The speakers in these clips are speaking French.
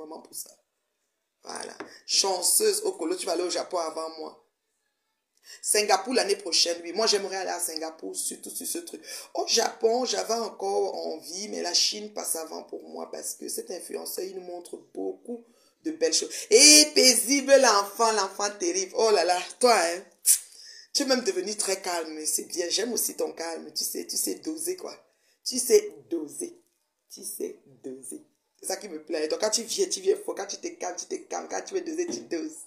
vraiment pour ça. Voilà. Chanceuse, Okolo, tu vas aller au Japon avant moi. Singapour l'année prochaine, oui. Moi, j'aimerais aller à Singapour, surtout sur ce truc. Au Japon, j'avais encore envie, mais la Chine passe avant pour moi parce que cet influenceur, il nous montre beaucoup de belles choses. Et paisible l'enfant terrible. Oh là là, toi, hein, tu es même devenu très calme, c'est bien. J'aime aussi ton calme. Tu sais doser, quoi. Tu sais doser. Tu sais doser. C'est ça qui me plaît. Donc, quand tu viens fort. Quand tu te calmes, tu te calmes. Quand tu veux doser, tu doses.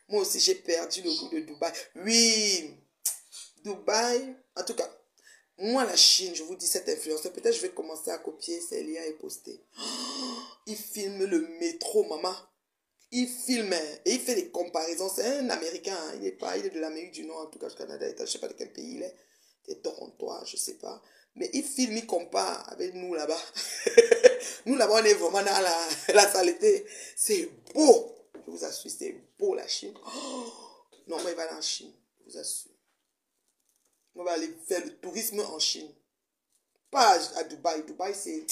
Moi aussi, j'ai perdu le goût de Dubaï. Oui, Dubaï, en tout cas, moi, la Chine, je vous dis, cet influenceur, peut-être je vais commencer à copier ces liens et poster. Il filme le métro, maman. Il filme, hein, et il fait des comparaisons. C'est un Américain, hein, il est de l'Amérique du Nord, en tout cas, du Canada, je ne sais pas de quel pays il est. Il est torontois, je ne sais pas. Mais il filme, il compare avec nous là-bas. Nous là-bas, on est vraiment dans la saleté. C'est beau. Je vous assure, c'est beau la Chine. Oh, non, moi, il va aller en Chine. Je vous assure. On va aller faire le tourisme en Chine. Pas à Dubaï. Dubaï, c'est...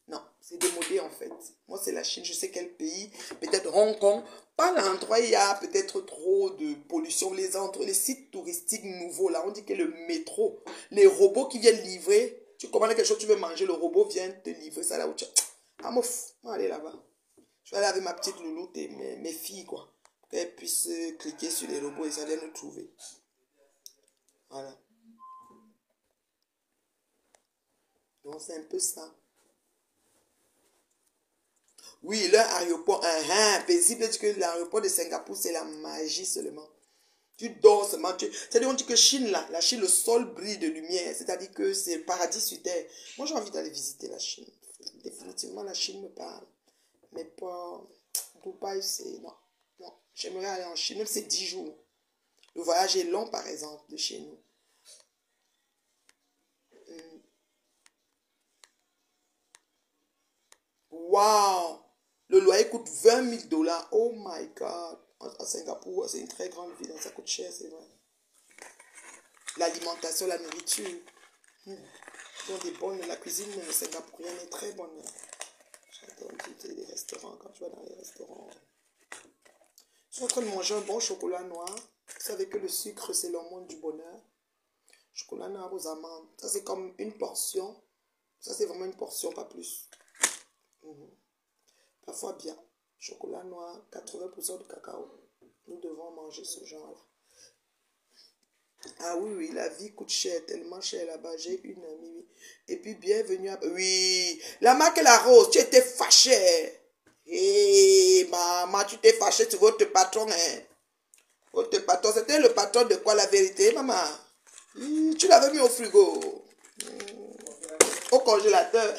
Non, c'est démodé en fait. Moi, c'est la Chine. Je sais quel pays. Peut-être Hong Kong. Pas l'endroit où il y a peut-être trop de pollution. Les sites touristiques nouveaux, là, on dit que le métro, les robots qui viennent livrer. Tu commandes quelque chose, tu veux manger, le robot vient te livrer ça là où tu... Ah, moi, on va aller là-bas. Je vais aller avec ma petite louloute et mes filles, quoi. Pour qu'elles puissent cliquer sur les robots et ça vient nous trouver. Voilà. Donc, c'est un peu ça. Oui, leur aéroport, paisible, dit que l'aéroport de Singapour, c'est la magie seulement. Tu dors seulement. C'est-à-dire, on dit que Chine, là, la Chine, le sol brille de lumière. C'est-à-dire que c'est le paradis sur terre. Moi, j'ai envie d'aller visiter la Chine. Définitivement, la Chine me parle. Mais pas... Dubaï, c'est... Non. Non. J'aimerais aller en Chine, même si c'est 10 jours. Le voyage est long, par exemple, de chez nous. Waouh! Le loyer coûte 20 000 $. Oh my God! À Singapour, c'est une très grande ville, ça coûte cher, c'est vrai. L'alimentation, la nourriture. Ils ont des bonnes, la cuisine singapourienne est très bonne. J'adore visiter les restaurants, quand tu vas dans les restaurants. Je suis en train de manger un bon chocolat noir. Vous savez que le sucre, c'est l'hormone du bonheur. Chocolat noir aux amandes. Ça, c'est comme une portion. Ça, c'est vraiment une portion, pas plus. Parfois bien. Chocolat noir, 80% de cacao. Nous devons manger ce genre-là. Ah oui, oui, la vie coûte cher, tellement cher là-bas. J'ai une amie, oui. Et puis, bienvenue à... Oui, la marque La Rose, tu étais fâché. Hé, maman, tu t'es fâché sur votre patron, hein. Votre patron, c'était le patron de quoi, la vérité, maman? Tu l'avais mis au frigo. Au congélateur.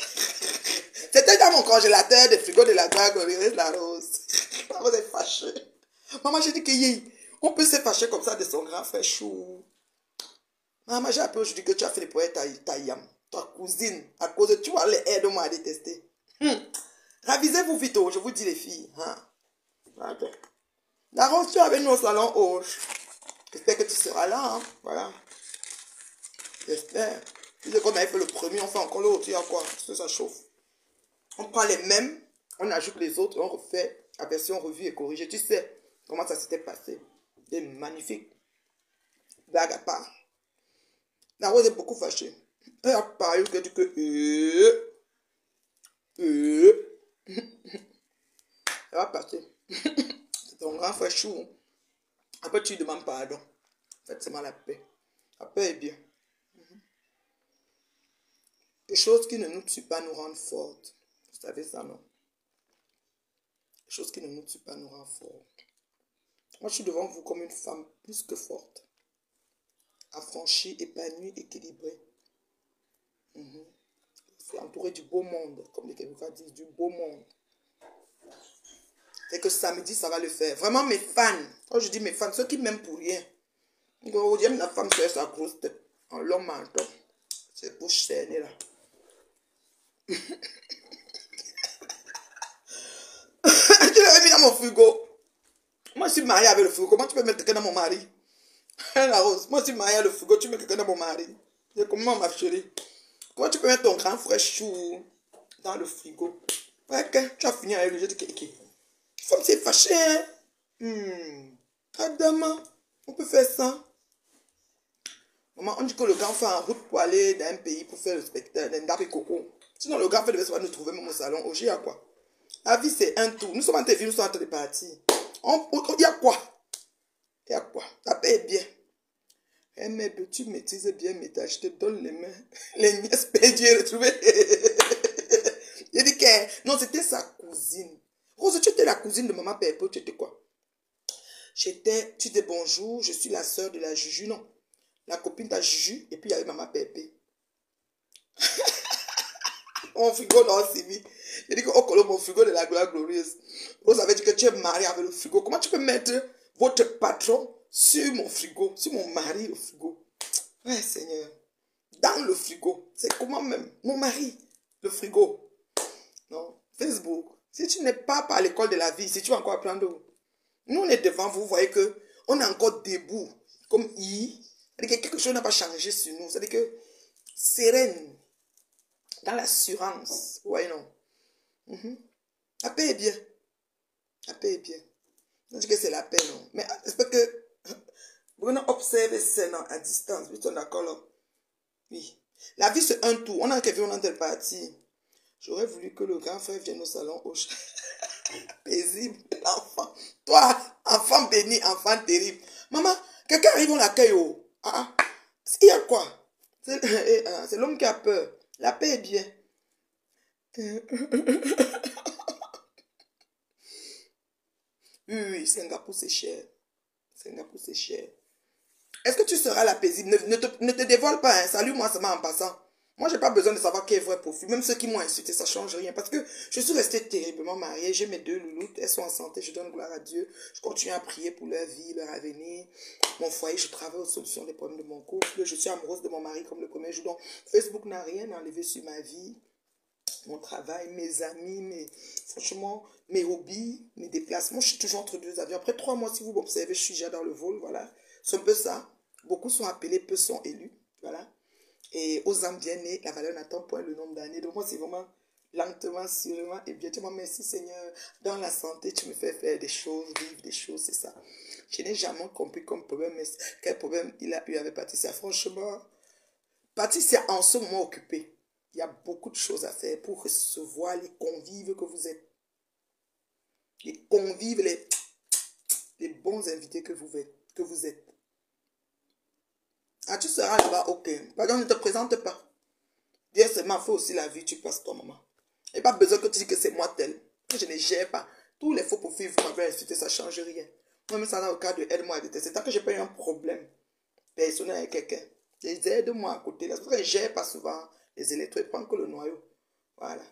C'était dans mon congélateur de frigo de la Glorieuse La Rose. Maman, c'est fâché. Maman, j'ai dit que on peut se fâcher comme ça de son grand frère chou. Maman, j'ai appris aujourd'hui que tu as fait les poètes ta yam, ta cousine, à cause de tu vois les aides-moi à détester. Ravisez-vous vite, je vous dis les filles. Hein? La Rose, tu es avec nous au salon Hoche. J'espère que tu seras là. Hein? Voilà. J'espère. Tu sais qu'on avait fait le premier, on fait encore l'autre. Il y a quoi? Parce que ça chauffe. On prend les mêmes, on ajoute les autres et on refait la version revue et corrigée. Tu sais comment ça s'était passé. C'est magnifique. Blague à part. La Rose est beaucoup fâchée. Elle a parlé que tu ça va passer. C'est ton grand frère chou. Après, tu lui demandes pardon. Faites seulement la paix. La paix est bien. Les choses qui ne nous tuent pas nous rendent fortes. Vous savez ça, non? Les choses qui ne nous tuent pas nous rendent fortes. Moi, je suis devant vous comme une femme plus que forte. Affranchie, épanouie, équilibrée. C'est entouré du beau monde, comme les Québécois disent, du beau monde. C'est que samedi, ça va le faire. Vraiment, mes fans, quand je dis mes fans, ceux qui m'aiment pour rien, j'aime la femme sur sa grosse tête, en long manteau, c'est bouche cernée là. Tu l'avais mis dans mon frigo. Moi, je suis mariée avec le frigo. Comment tu peux mettre quelqu'un dans mon mari? La Rose, moi, je suis mariée avec le frigo. Tu mets quelqu'un dans mon mari. C'est comment, ma chérie? Comment tu peux mettre ton grand frère chou dans le frigo? Ok, tu as fini avec lui. Je dis, ok. Femme, c'est fâché, hein? Adama, on peut faire ça. Maman, on dit que le gars fait en route pour aller dans un pays pour faire le spectacle d'un Ndapi Coco. Sinon, le gars fait devait nous trouver même au salon. Au G, à quoi? La vie, c'est un tour. Nous sommes en TV, nous sommes en train de partir. Il y a quoi? Il y a quoi? La paix est bien. Eh, mais tu maîtrises bien mes tâches, je te donne les mains. Les nièces payées retrouvées. Il dit que non, c'était sa cousine. Rose, tu étais la cousine de maman Pépé, tu étais quoi? Tu dis bonjour, je suis la soeur de la Juju, non. La copine de la Juju, et puis il y avait maman Pépé. Mon frigo non, Sylvie. Il dit que, oh, mon frigo de la gloire glorieuse. Rose avait dit que tu es marié avec le frigo. Comment tu peux mettre votre patron sur mon frigo, sur mon mari, le frigo? Ouais, Seigneur. Dans le frigo. C'est comment même? Mon mari, le frigo. Non, Facebook. Si tu n'es pas à l'école de la vie, si tu vas encore apprendre. Nous, on est devant vous, vous voyez que on est encore debout. Comme I. C'est-à-dire que quelque chose n'a pas changé sur nous. C'est-à-dire que sereine. Dans l'assurance. Vous voyez, non? La paix est bien. La paix est bien. On dit que c'est la paix, non? Mais j'espère que vous observez ça à distance. Vous êtes d'accord là? Oui. La vie, c'est un tour. On a qu'à vivre dans telle partie. J'aurais voulu que le grand frère vienne au salon au paisible, l'enfant. Toi, enfant béni, enfant terrible. Maman, quelqu'un arrive, on l'accueille. Oh. Il y a quoi? C'est l'homme qui a peur. La paix est bien. Oui, Singapour, c'est cher. Singapour, c'est cher. Est-ce que tu seras la paisible? Ne te dévoile pas. Hein. Salut-moi seulement en passant. Moi, j'ai pas besoin de savoir qui est vrai profil. Même ceux qui m'ont insulté, ça change rien. Parce que je suis restée terriblement mariée. J'ai mes 2 louloutes. Elles sont en santé. Je donne gloire à Dieu. Je continue à prier pour leur vie, leur avenir. Mon foyer, je travaille aux solutions des problèmes de mon couple. Je suis amoureuse de mon mari comme le premier jour. Donc, Facebook n'a rien enlevé sur ma vie. Mon travail, mes amis, franchement, mes hobbies, mes déplacements. Je suis toujours entre 2 avions. Après 3 mois, si vous m'observez, je suis déjà dans le vol. Voilà. C'est un peu ça. Beaucoup sont appelés, peu sont élus. Voilà. Et aux âmes bien nées, la valeur n'attend point le nombre d'années. Donc moi, c'est vraiment lentement, sûrement et bien. Tu m'as merci Seigneur. Dans la santé, tu me fais faire des choses, vivre des choses, c'est ça. Je n'ai jamais compris comme problème, mais quel problème il a eu avec Patricia. Franchement, Patricia en ce moment occupée. Il y a beaucoup de choses à faire pour recevoir les convives que vous êtes. Les convives, les bons invités que vous êtes. Ah, tu seras là-bas, ok. Pardon, ne te présente pas. Bien seulement, fais aussi la vie, tu passes toi, maman. Il n'y a pas besoin que tu dises que c'est moi tel. Je ne gère pas. Tous les faux profils, vous m'avez insulté, ça ne change rien. Moi, même ça dans le cas de aide-moi à détester. C'est tant que je n'ai pas eu un problème personnel avec quelqu'un. Aide-moi à côté. C'est pour ça que je ne gère pas souvent les électros. Ils prennent que le noyau. Voilà.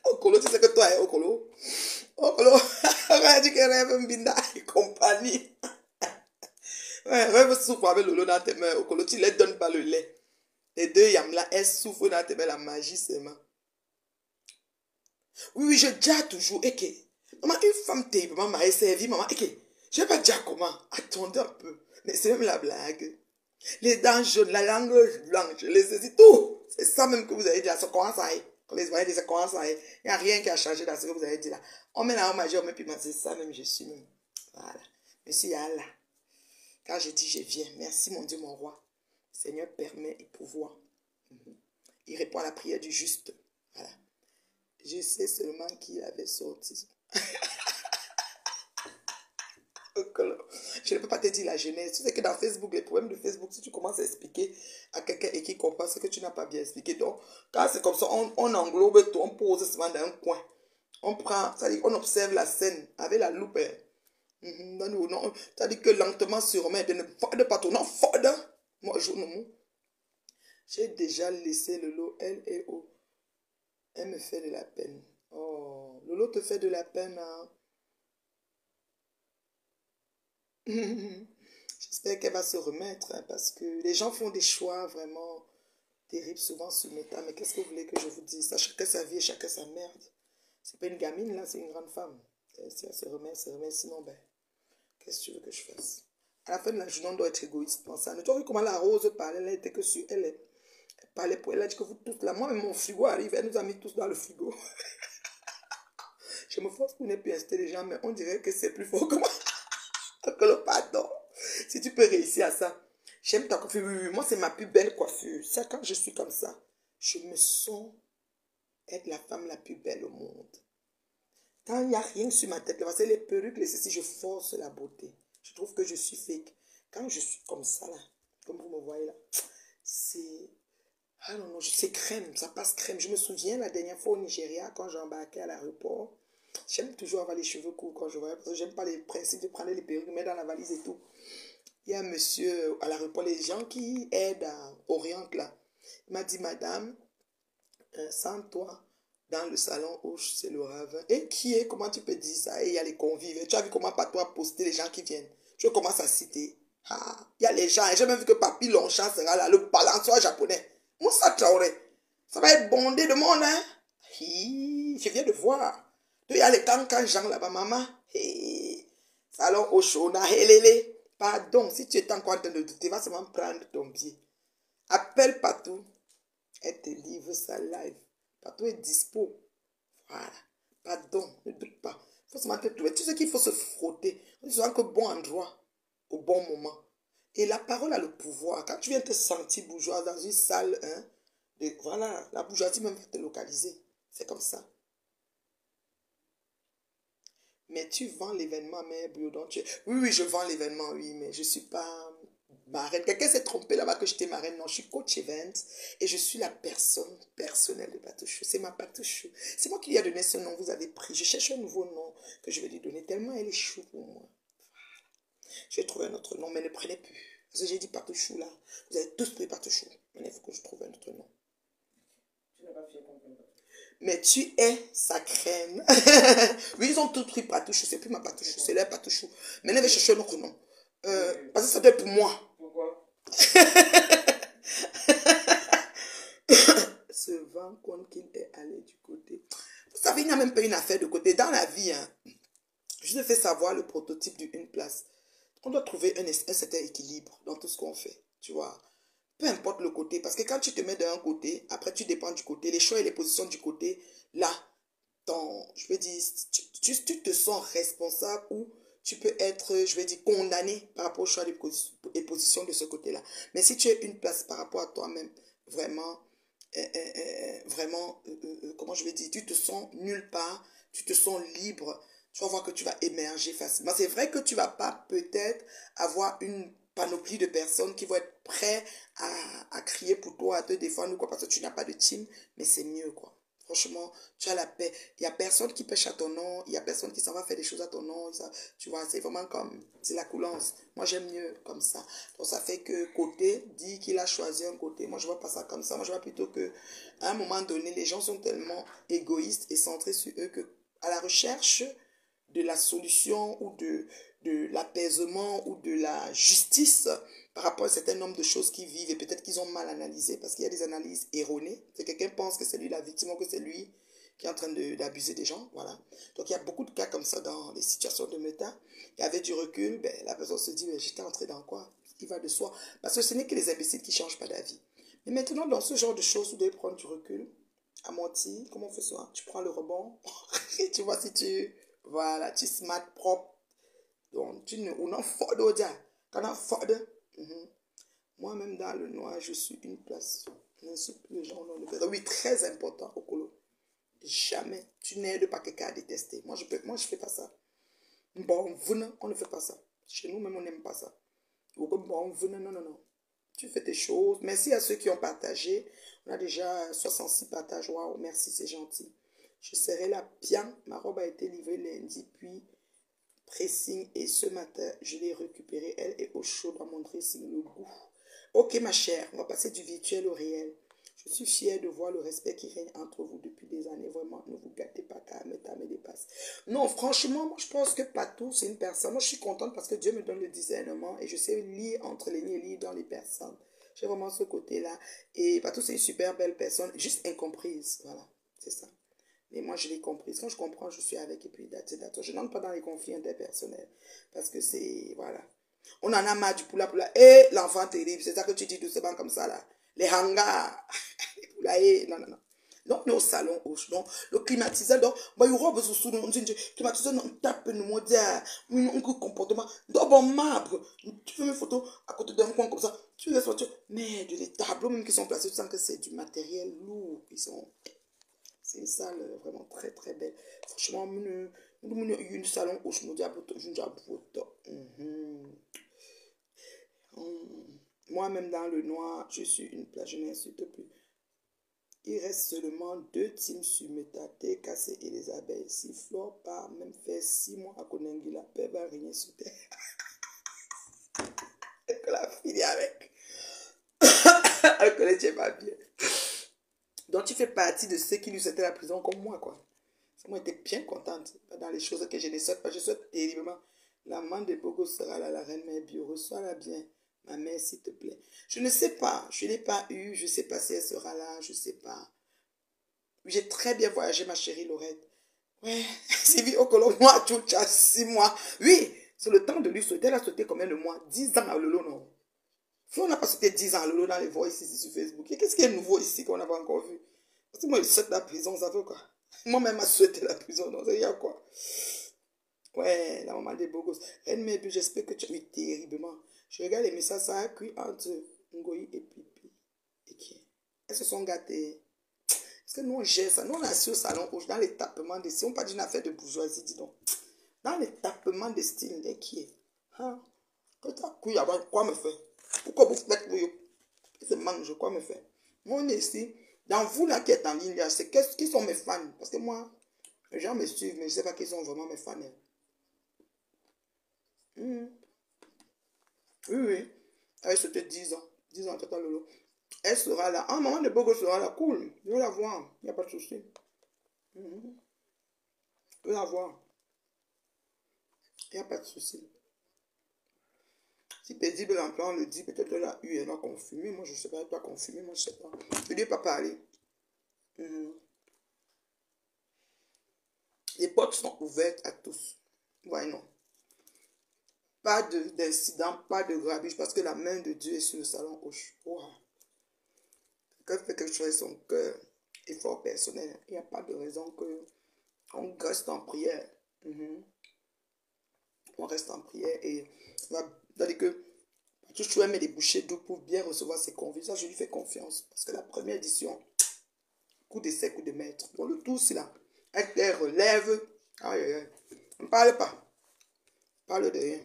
Okolo, tu sais que toi, Okolo. Okolo, on a dit que rêve Mbinda et compagnie. Ouais, rêve souffre avec le lot dans tes mains. Okolo, tu ne leur donnes pas le lait. Les 2 yams-là, elles souffrent dans tes mains, la magie seulement. Oui, je dis toujours, et que, maman, une femme terriblement mariée servie, maman, et que, je ne vais pas dire comment. Attendez un peu. Mais c'est même la blague. Les dents jaunes, la langue blanche, les ceci, tout. C'est ça même que vous avez dit là. Ça commence à aller. Quand les voyez, ça commence à aller. Il n'y a rien qui a changé dans ce que vous avez dit là. On met la haut majeur, on met piment. C'est ça même, je suis même. Voilà. Merci Allah. Quand je dis, je viens. Merci mon Dieu, mon roi. Le Seigneur permet et pourvoit. Il répond à la prière du juste. Voilà. Je sais seulement qu'il avait sorti. Je ne peux pas te dire la genèse. Tu sais que dans Facebook, les problèmes de Facebook, si tu commences à expliquer à quelqu'un et qu'il comprend ce que tu n'as pas bien expliqué. Donc, quand c'est comme ça, on englobe tout, on pose souvent dans un coin. On prend, c'est-à-dire on observe la scène avec la loupe. C'est-à-dire que lentement, sûrement, de pas tout. Non, forde. Moi, je non. J'ai déjà laissé le lot, elle et O. Elle me fait de la peine. Oh, Lolo te fait de la peine, hein? J'espère qu'elle va se remettre, hein, parce que les gens font des choix vraiment terribles souvent sur Meta. Mais qu'est-ce que vous voulez que je vous dise? Ça, chacun sa vie et chacun sa merde. C'est pas une gamine, là, c'est une grande femme. Si elle se remet, sinon, ben, qu'est-ce que tu veux que je fasse? À la fin de la journée, on doit être égoïste. Pense à nous. Tu as vu comment la Rose parlait, elle était que sur elle. Elle parlait pour elle, elle a dit que vous tous là, moi-même mon frigo arrive, elle nous a mis tous dans le frigo. Je me force pour ne plus inciter les gens, mais on dirait que c'est plus fort que moi. Que le pardon. Si tu peux réussir à ça. J'aime ta coiffure. Oui, oui, moi, c'est ma plus belle coiffure. Ça, quand je suis comme ça, je me sens être la femme la plus belle au monde. Quand il n'y a rien sur ma tête, c'est les perruques, les ceci, je force la beauté. Je trouve que je suis fake. Quand je suis comme ça, là, comme vous me voyez là, c'est... Ah non, non, c'est crème, ça passe crème. Je me souviens la dernière fois au Nigeria, quand j'ai embarqué à l'aéroport, j'aime toujours avoir les cheveux courts quand je voyage, parce que j'aime pas les principes de prendre les perruques, mettre dans la valise et tout. Il y a un monsieur à l'aéroport, les gens qui aident à Orient là. Il m'a dit, madame, sans toi, dans le salon où c'est le ravin. Et qui est, comment tu peux dire ça? Et il y a les convives. Tu as vu comment pas toi poster les gens qui viennent. Je commence à citer. Ah, il y a les gens. Et j'ai même vu que Papi Longchamp sera là, le balançoire japonais. Moussa Traoré. Ça va être bondé de monde, hein? Hi, je viens de voir. Il y a les cancans Jean là-bas, maman. Hi, salon au chaud, helele. Pardon, si tu es encore en train de douter, va seulement prendre ton pied. Appelle Patou. Elle te livre sa live. Patou est dispo. Voilà. Pardon, ne doute pas. Il faut seulement te trouver. Tu sais qu'il faut se frotter. On dit souvent que bon endroit, au bon moment. Et la parole a le pouvoir. Quand tu viens te sentir bourgeois dans une salle, hein, voilà, la bourgeoisie même va te localiser. C'est comme ça. Mais tu vends l'événement, mais Biodon, Oui, oui, je vends l'événement, oui, mais je ne suis pas marraine. Quelqu'un s'est trompé là-bas que j'étais marraine. Non, je suis coach event et je suis la personne personnelle de Patouchou. C'est ma Patouchou. C'est moi qui lui ai donné ce nom, vous avez pris. Je cherche un nouveau nom que je vais lui donner tellement elle est chou pour moi. Je vais trouver un autre nom, mais ne prenez plus. Parce que j'ai dit Patouchou là. Vous avez tous pris Patouchou. Maintenant, il faut que je trouve un autre nom. Tu n'as pas fait mais tu es sa crème. Oui, ils ont tout pris Patouchou. C'est plus ma Patouchou, c'est leur Patouchou. Maintenant, je vais chercher un autre nom. Parce que ça doit être pour moi. Pourquoi? Se rend compte qu'il est allé du côté. Vous savez, il n'y a même pas une affaire de côté. Dans la vie, hein, je te fais savoir le prototype d'une place. On doit trouver un certain équilibre dans tout ce qu'on fait. Tu vois. Peu importe le côté, parce que quand tu te mets d'un côté, après tu dépends du côté, les choix et les positions du côté, là, je veux dire, tu te sens responsable ou tu peux être, je veux dire, condamné par rapport au choix des positions de ce côté-là. Mais si tu es une place par rapport à toi-même, vraiment, comment je vais dire, tu te sens nulle part, tu te sens libre, tu vas voir que tu vas émerger facilement. C'est vrai que tu vas pas peut-être avoir une panoplie de personnes qui vont être prêtes à crier pour toi, à te défendre ou quoi, parce que tu n'as pas de team, mais c'est mieux, quoi. Franchement, tu as la paix. Il n'y a personne qui pêche à ton nom. Il n'y a personne qui s'en va faire des choses à ton nom. Ça, tu vois, c'est vraiment comme, c'est la coulance. Moi, j'aime mieux comme ça. Donc, ça fait que côté dit qu'il a choisi un côté. Moi, je ne vois pas ça comme ça. Moi, je vois plutôt que, à un moment donné, les gens sont tellement égoïstes et centrés sur eux que, à la recherche de la solution ou de l'apaisement ou de la justice par rapport à un certain nombre de choses qu'ils vivent et peut-être qu'ils ont mal analysé parce qu'il y a des analyses erronées. C'est quelqu'un pense que c'est lui la victime ou que c'est lui qui est en train d'abuser des gens. Voilà. Donc il y a beaucoup de cas comme ça dans les situations de méta. Et avec du recul, ben, la personne se dit, ben, j'étais entré dans quoi? Ce qui va de soi. Parce que ce n'est que les imbéciles qui ne changent pas d'avis. Mais maintenant, dans ce genre de choses, vous devez prendre du recul. À mentir, comment on fait ça? Tu prends le rebond. Et tu vois si tu... Voilà, tu smart propre. Donc, tu ne... Ou non, fort d'odia. Quand on fort de... Moi-même, dans le noir, je suis une place. Je n'insulte plus les gens. Oui, très important au colo. Jamais. Tu n'aides pas quelqu'un à détester. Moi, je fais pas ça. Bon, venez, on ne fait pas ça. Chez nous, même, on n'aime pas ça. Bon, venez, non, non, non. Tu fais tes choses. Merci à ceux qui ont partagé. On a déjà 66 partages. Waouh, merci, c'est gentil. Je serai là bien. Ma robe a été livrée lundi, puis pressing. Et ce matin, je l'ai récupérée. Elle est au chaud dans mon dressing, le goût. Ok, ma chère, on va passer du virtuel au réel. Je suis fière de voir le respect qui règne entre vous depuis des années. Vraiment, ne vous gâtez pas car me dépasse. Non, franchement, moi, je pense que Patou, c'est une personne. Moi, je suis contente parce que Dieu me donne le discernement et je sais lire entre les lignes et lire dans les personnes. J'ai vraiment ce côté-là. Et Patou, c'est une super belle personne, juste incomprise. Voilà, c'est ça. Mais moi, je l'ai comprise. Quand je comprends, je suis avec et puis d'accord. Je n'entre pas dans les conflits interpersonnels parce que c'est, voilà. On en a marre du poula. Et l'enfant terrible, c'est ça que tu dis doucement comme ça là. les hangars, les poulaillers, non, non, non. Donc, nous au salon, donc, le climatiseur, donc, bah, il y aura besoin de climatiseur, on tape, nous, on dit, un comportement, donc, bon, marbre, tu fais mes photos à côté d'un coin comme ça, tu laisses voiture, mais les tableaux même qui sont placés, tu sens que c'est du matériel lourd, c'est une salle vraiment très, très belle. Franchement, une salon où je me dis, je me dis, moi-même dans le noir, je suis une plage, je n'insulte plus. Il reste seulement 2 teams sur Métaté, Cassé et les abeilles. Si Flore part même faire 6 mois à Konengi, la paix va régner sur terre. Et que la fille avec. Elle connaît pas bien. Donc tu fais partie de ceux qui lui étaient la prison comme moi, quoi. Moi, j'étais bien contente dans les choses que je ne souhaite pas. Je souhaite terriblement. La main de Bogo sera là, la reine mère bio. Reçois-la bien, ma mère, s'il te plaît. Je ne sais pas. Je ne l'ai pas eu. Je ne sais pas si elle sera là. Je ne sais pas. J'ai très bien voyagé, ma chérie Laurette. Ouais, Sylvie Okolo, moi, tu as 6 mois. Oui, c'est le temps de lui sauter. Elle a sauté combien de mois? 10 ans à Lolo, non? Si on n'a pas sauté 10 ans à Lolo dans les voices ici sur Facebook. Et qu'est-ce qui est nouveau ici qu'on n'a pas encore vu? Parce que moi, je souhaite la prison, ça veut quoi? Moi-même, je souhaité la prison, non? Il y a quoi? Ouais, la maman des beaux gosses. Elle m'a dit, j'espère que tu as eu terriblement. Je regarde les messages, ça a cuit entre Ngoyi et Pipi. Et qui? Elles se sont gâtées. Parce que nous, on gère ça. Nous, on est assis au salon rouge, dans les tapements de style. On pas d'une affaire de bourgeoisie, dis donc. Dans les tapements de style, et qui est? Hein? Quand tu as couille avant, quoi me faire? Pourquoi vous faites vous? C'est mange, quoi me faire? Moi, on est ici. Dans vous, là, qui êtes en ligne, c'est qui sont mes fans? Parce que moi, les gens me suivent, mais je ne sais pas qui sont vraiment mes fans. Mmh. Oui, oui. Elle c'était 10 ans. 10 ans, Tata Lolo. Elle sera là. Un moment de Bogo sera là. Cool. Je vais la voir. Il n'y a pas de souci. Mhm. Je vais la voir. Il n'y a pas de souci. Si paisible l'emploi, on le dit, peut-être elle a eu, elle a confirmé. Moi, je ne sais pas, elle doit confirmer, moi, je ne sais pas. Je ne lui ai pas parlé. Mhm. Les portes sont ouvertes à tous. Ouais, non. Pas d'incident, pas de grabuge, parce que la main de Dieu est sur le salon gauche. Wow. Quand il fait quelque chose avec son cœur, effort personnel, il n'y a pas de raison que on reste en prière. Mhm. On reste en prière et c'est-à-dire que tu aimes les bouchées d'eau pour bien recevoir ses convives. Ça, je lui fais confiance. Parce que la première édition, coup d'essai, coup de maître. Dans le tout, c'est là. Elle te relève. Aïe, aïe, aïe. On ne parle pas. On parle de rien.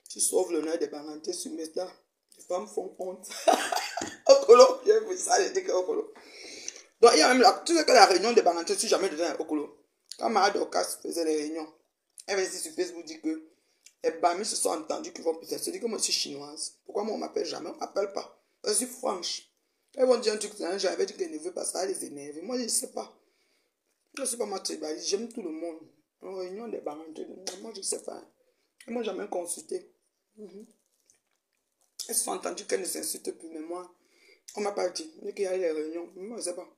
Tu sauves l'honneur des parentés sur mes là. Les femmes font honte. Okolo, j'ai vu ça, j'ai dit que Okolo. Donc, il y a même là, tu sais que la réunion des parentés, si jamais dedans Okolo. Quand Mara Dorcas faisait les réunions, elle va ici sur Facebook dire que les Bamis se sont entendus qu'ils vont peut-être se dire que moi je suis chinoise. Pourquoi moi on m'appelle jamais? On m'appelle pas. Je suis franche. Elles vont dire un truc, j'avais dit qu'elles ne veulent pas ça, les énerver. Moi je ne sais pas. Je ne sais pas moi tribaliste, j'aime tout le monde. En réunion des parentés, moi je ne sais pas. Elles m'ont jamais consulté. Elles se sont entendues qu'elles ne s'insultent plus, mais moi, on m'a pas dit. Il y a les réunions, moi je ne sais pas.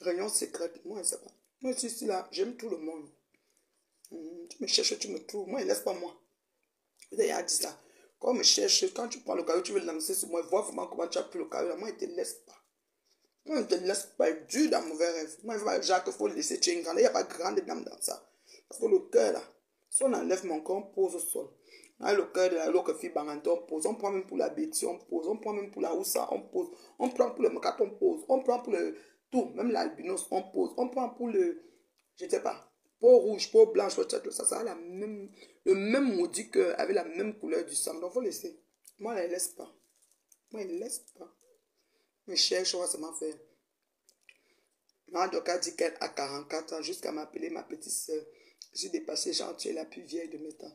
Réunion secrète, moi je ne sais pas. Moi je suis ici là, j'aime tout le monde. Tu me cherches, tu me trouves. Moi, il ne laisse pas moi. Il a dit ça. Quand on me cherche, quand tu prends le caillou, tu veux le lancer sur moi, vois vraiment comment tu as pris le caillou. Moi, il ne te laisse pas. Moi, il ne te laisse pas être dur dans mauvais rêve. Moi, il va Jacques, il faut le laisser. Tu es une grande. Il n'y a pas de grande dame dans ça. Parce que le cœur, là, si on enlève mon corps, on pose au sol. Là, le cœur de la loque fille Banganto, on pose. On prend même pour la bêtise, on pose. On prend même pour la Oussa, on pose. On prend pour le Mokat, on pose. On prend pour le tout, même l'albinos, on pose. On prend pour le, je ne sais pas, peau rouge, peau blanche, ça a le même maudit cœur avec la même couleur du sang. Donc, il faut laisser. Moi, elle ne laisse pas. Moi, elle ne laisse pas. Mais cherche, on va seulement faire. Maman Doka dit qu'elle a 44 ans jusqu'à m'appeler ma petite soeur. J'ai dépassé, genre, tu es la plus vieille de mes temps.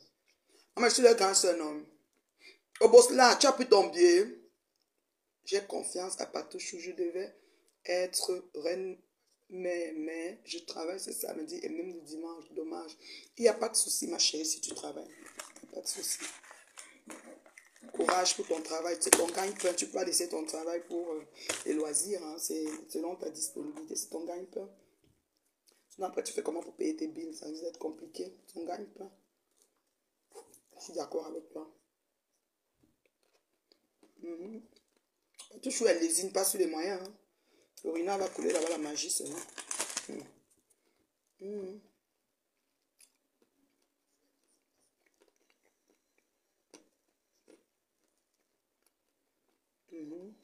Ah, mais je suis la grande soeur, non. Au boss là, tu as pris ton billet. J'ai confiance à Patouche où je devais être reine, mais je travaille ce samedi et même le dimanche. Dommage. Il n'y a pas de souci, ma chérie, si tu travailles. Il n'y a pas de souci. Courage pour ton travail. C'est ton gagne-pain. Tu peux pas laisser ton travail pour les loisirs. Hein. C'est selon ta disponibilité. C'est ton gagne-pain. Sinon, après, tu fais comment pour payer tes billes? Ça risque d'être compliqué. Ton gagne-pain. Je suis d'accord avec toi. Mhm. Toujours elle lésine pas sur les moyens. Hein. L'orina va couler là-bas, la magie seulement. Mhm. Mhm. Mhm.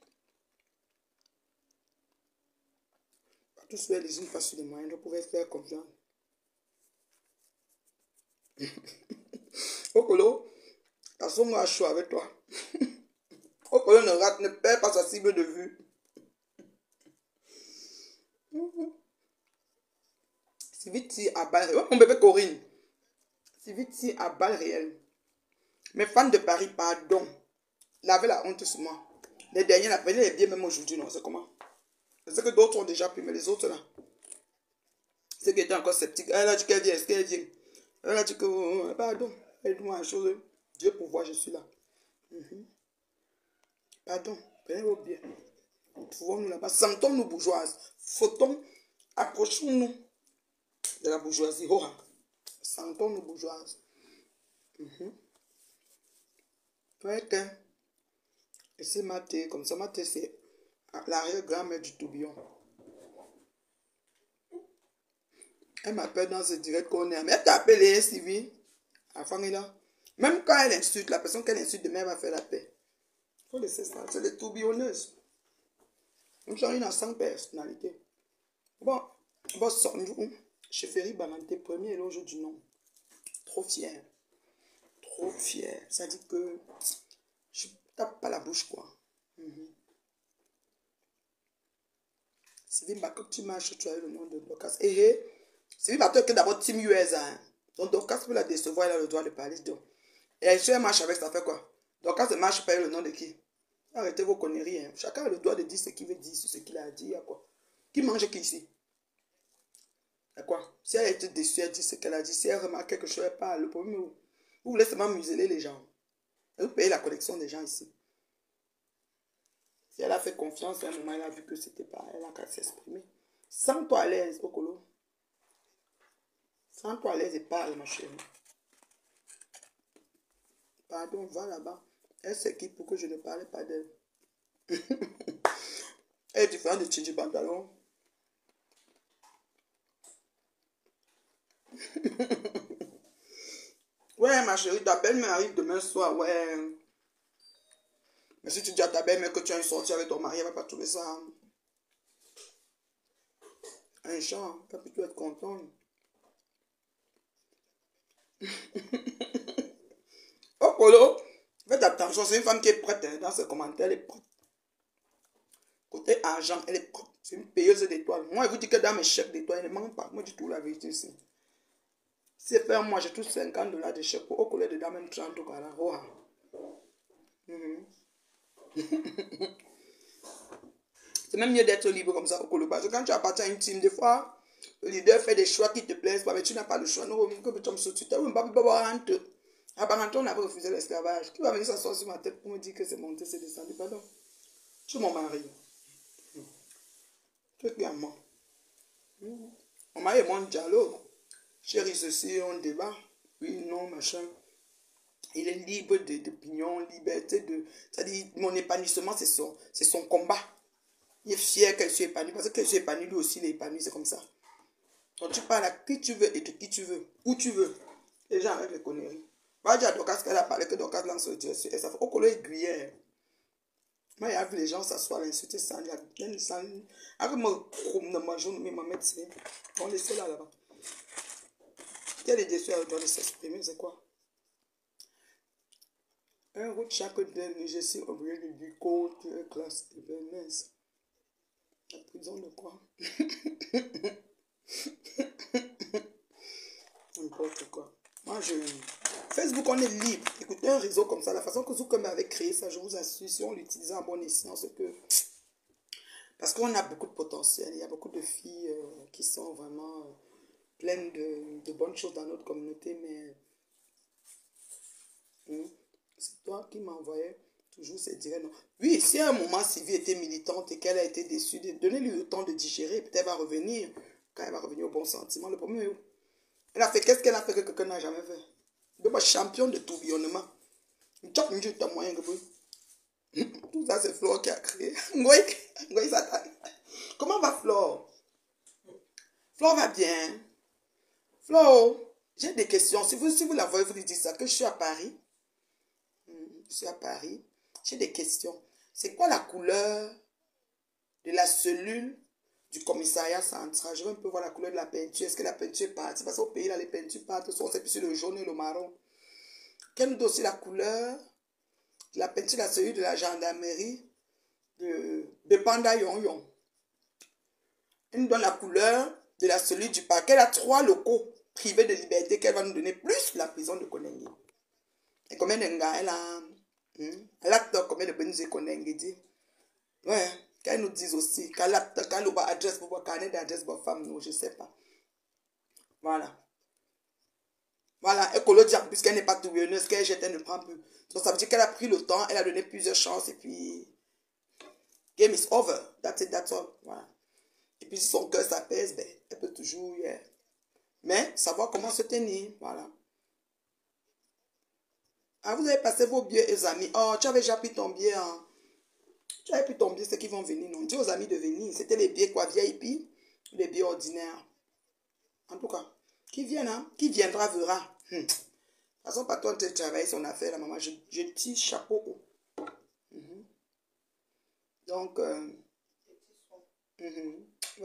Toujours elle lésine pas sur les moyens. Donc, vous pouvez faire confiance. Okolo, la somme a chaud avec toi. Okolo ne rate, ne perd pas sa cible de vue. Si vite si à balle réelle. Mon bébé Corinne. Si vite si à balle réelle. Mes fans de Paris, pardon. Lavez la honte sur moi. Les derniers, la peine est bien même aujourd'hui, non? C'est comment? Je sais que d'autres ont déjà pu, mais les autres là. Ceux qui étaient encore sceptiques. Elle a dit qu'elle vient, est-ce qu'elle vient? Elle a dit que, pardon, aide-moi à chose. Dieu pour voir, je suis là. Pardon, prenez-vous bien. Trouvons-nous là-bas. Sentons-nous bourgeoises. Fautons, approchons-nous de la bourgeoisie. Oh, sentons-nous bourgeoises. Ouais, qu'un. Et c'est maté, comme ça, maté, c'est l'arrière-grand-mère du tourbillon. Elle m'appelle dans ce direct qu'on est. Mais elle t'a appelé, Sylvie. La famille là. Même quand elle insulte, la personne qu'elle insulte demain va faire la paix. Il faut laisser ça. C'est des tourbillonneuses. Nous sommes une à 100 personnalités. Bon, nous, chefferie Bananté premier et l'autre du nom. Trop fier. Trop fier. Ça dit que je tape pas la bouche, quoi. Sylvie Bakok, tu marches, tu as eu le nom de Dorcas. Sylvie Bakok est d'abord Team US. Hein. Donc Dorcas peut la décevoir, elle a le droit de parler. Donc. Et si elle marche avec ça, fait quoi? Dorcas ne marche pas, le nom de qui? Arrêtez vos conneries. Hein. Chacun a le droit de dire ce qu'il veut dire sur ce qu'il a dit. À quoi? Qui mange qui ici? À quoi? Si elle a été déçue, elle dit ce qu'elle a dit. Si elle remarque quelque chose, elle parle. Le problème est où? Vous voulez seulement museler les gens. Et vous payez la collection des gens ici. Si elle a fait confiance, à un moment, elle a vu que c'était pas. Elle a qu'à s'exprimer. Sens-toi à l'aise, Okolo. Sens-toi à l'aise et parle, ma chérie. Pardon, va là-bas. Elle s'équipe pour que je ne parle pas d'elle. Elle est différente de Tchidji Pantalon. Ouais, ma chérie, ta belle-mère arrive demain soir, ouais. Mais si tu dis à ta belle-mère que tu as une sortie avec ton mari, elle va pas trouver ça un genre. Elle va plutôt être contente. Oh, Polo, faites attention, c'est une femme qui est prête hein, dans ses commentaires, elle est prête. Côté argent, elle est prête. C'est une payeuse d'étoiles. Moi, je vous dis que dans mes chèques d'étoiles, elle ne manque pas. Moi, je dis tout la vérité ici. Si c'est fait moi, j'ai tous 50 dollars de chèque pour au collègue dedans, même 30 au cas. Oh, c'est même mieux d'être libre comme ça au Colo. Parce que quand tu appartiens à une team, des fois, le leader fait des choix qui te plaisent pas, mais tu n'as pas le choix. Non, comme tu me soutiens, tu n'as pas de apparemment, on avait refusé l'esclavage. Qui va venir s'asseoir sur ma tête pour me dire que c'est monté, c'est descendu? Pardon. Je suis mon mari. Très clairement. Mon mari est mon dialogue. Chérie, ceci, on débat. Oui, non, machin. Il est libre d'opinion, liberté de... C'est-à-dire, mon épanouissement, c'est son combat. Il est fier qu'elle soit épanouie. Parce qu'elle soit épanouie, lui aussi, il est épanoui. C'est comme ça. Donc, tu parles à qui tu veux et de qui tu veux. Où tu veux. Les gens arrêtent les conneries. Va dire à Dorcas qu'elle a parlé, que Dorcas lance le Dieu sur elle. Ça fait au colo aiguillère. Moi, il y a vu les gens s'asseoir, l'insulter sans... Avec mon jour, mais ma médecine. On laisse là, là-bas. Elle est déçue, elle a le droit de s'exprimer, c'est quoi? Un route chaque deux, je suis obligé du côté classe de Venise. La prison de quoi? N'importe quoi. Moi, Facebook, on est libre. Écoutez, un réseau comme ça, la façon que Zuckerberg avait créé ça, je vous assure, si on l'utilisait en bon escient, c'est que... Parce qu'on a beaucoup de potentiel. Il y a beaucoup de filles qui sont vraiment pleines de bonnes choses dans notre communauté, mais... c'est toi qui m'envoyais toujours ces directs. Non. Oui, si à un moment Sylvie était militante et qu'elle a été déçue, donnez-lui le temps de digérer. Peut-être elle va revenir. Quand elle va revenir au bon sentiment, le premier... Elle a fait qu'est-ce qu'elle a fait que quelqu'un n'a jamais fait. Donc, champion de tourbillonnement. Une moyen que vous. Tout ça, c'est Flore qui a créé. Oui, oui, ça t'a- Comment va Flore? Flore va bien. Flore, j'ai des questions. Si vous la voyez, vous lui dites ça, que je suis à Paris. Je suis à Paris. J'ai des questions. C'est quoi la couleur de la cellule du commissariat central? Je veux un peu voir la couleur de la peinture. Est-ce que la peinture est partie? Parce qu'au pays, là, les peintures partent. On sait plus sur le jaune et le marron. Quelle nous donne aussi la couleur de la peinture de la cellule de la gendarmerie de Panda Yon Yon? Elle nous donne la couleur de la cellule du parquet. Elle a 3 locaux privés de liberté qu'elle va nous donner, plus la prison de Konengi. Et combien de gars elle a? Elle a combien de bonnes Konengi dit? Ouais, qu'elle nous dise aussi. Qu'elle a adresse pour voir, carnet d'adresse pour femme, non, je sais pas. Voilà. Voilà, écologie, puisqu'elle n'est pas tout ce qu'elle jette, elle ne prend plus. Donc ça veut dire qu'elle a pris le temps, elle a donné plusieurs chances et puis game is over. That's it, that's all. Voilà. Et puis si son cœur s'apaise, ben, elle peut toujours, yeah. Mais savoir comment se tenir, voilà. Ah, vous avez passé vos billets, les amis. Oh, tu avais déjà pris ton billet, hein. Tu avais pris ton billet, c'est qui vont venir, non? Dis aux amis de venir. C'était les billets quoi, VIP, ou les billets ordinaires. En tout cas, qui viennent, hein? Qui viendra, verra. De toute façon, pas toi, tu travailles son affaire, la maman. Je tire chapeau haut. Donc, ouais,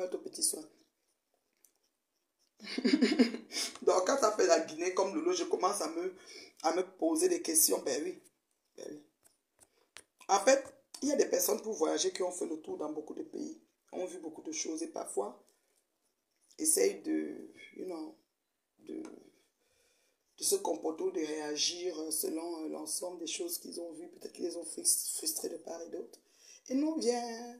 ton petit soin. Donc, quand ça fait la Guinée comme Lolo, je commence à me poser des questions. Ben oui. Ben oui. En fait, il y a des personnes pour voyager qui ont fait le tour dans beaucoup de pays, ont vu beaucoup de choses et parfois essayent de se comporter ou de réagir selon l'ensemble des choses qu'ils ont vues. Peut-être qu'ils les ont frustrés de part et d'autre. Et nous, on vient,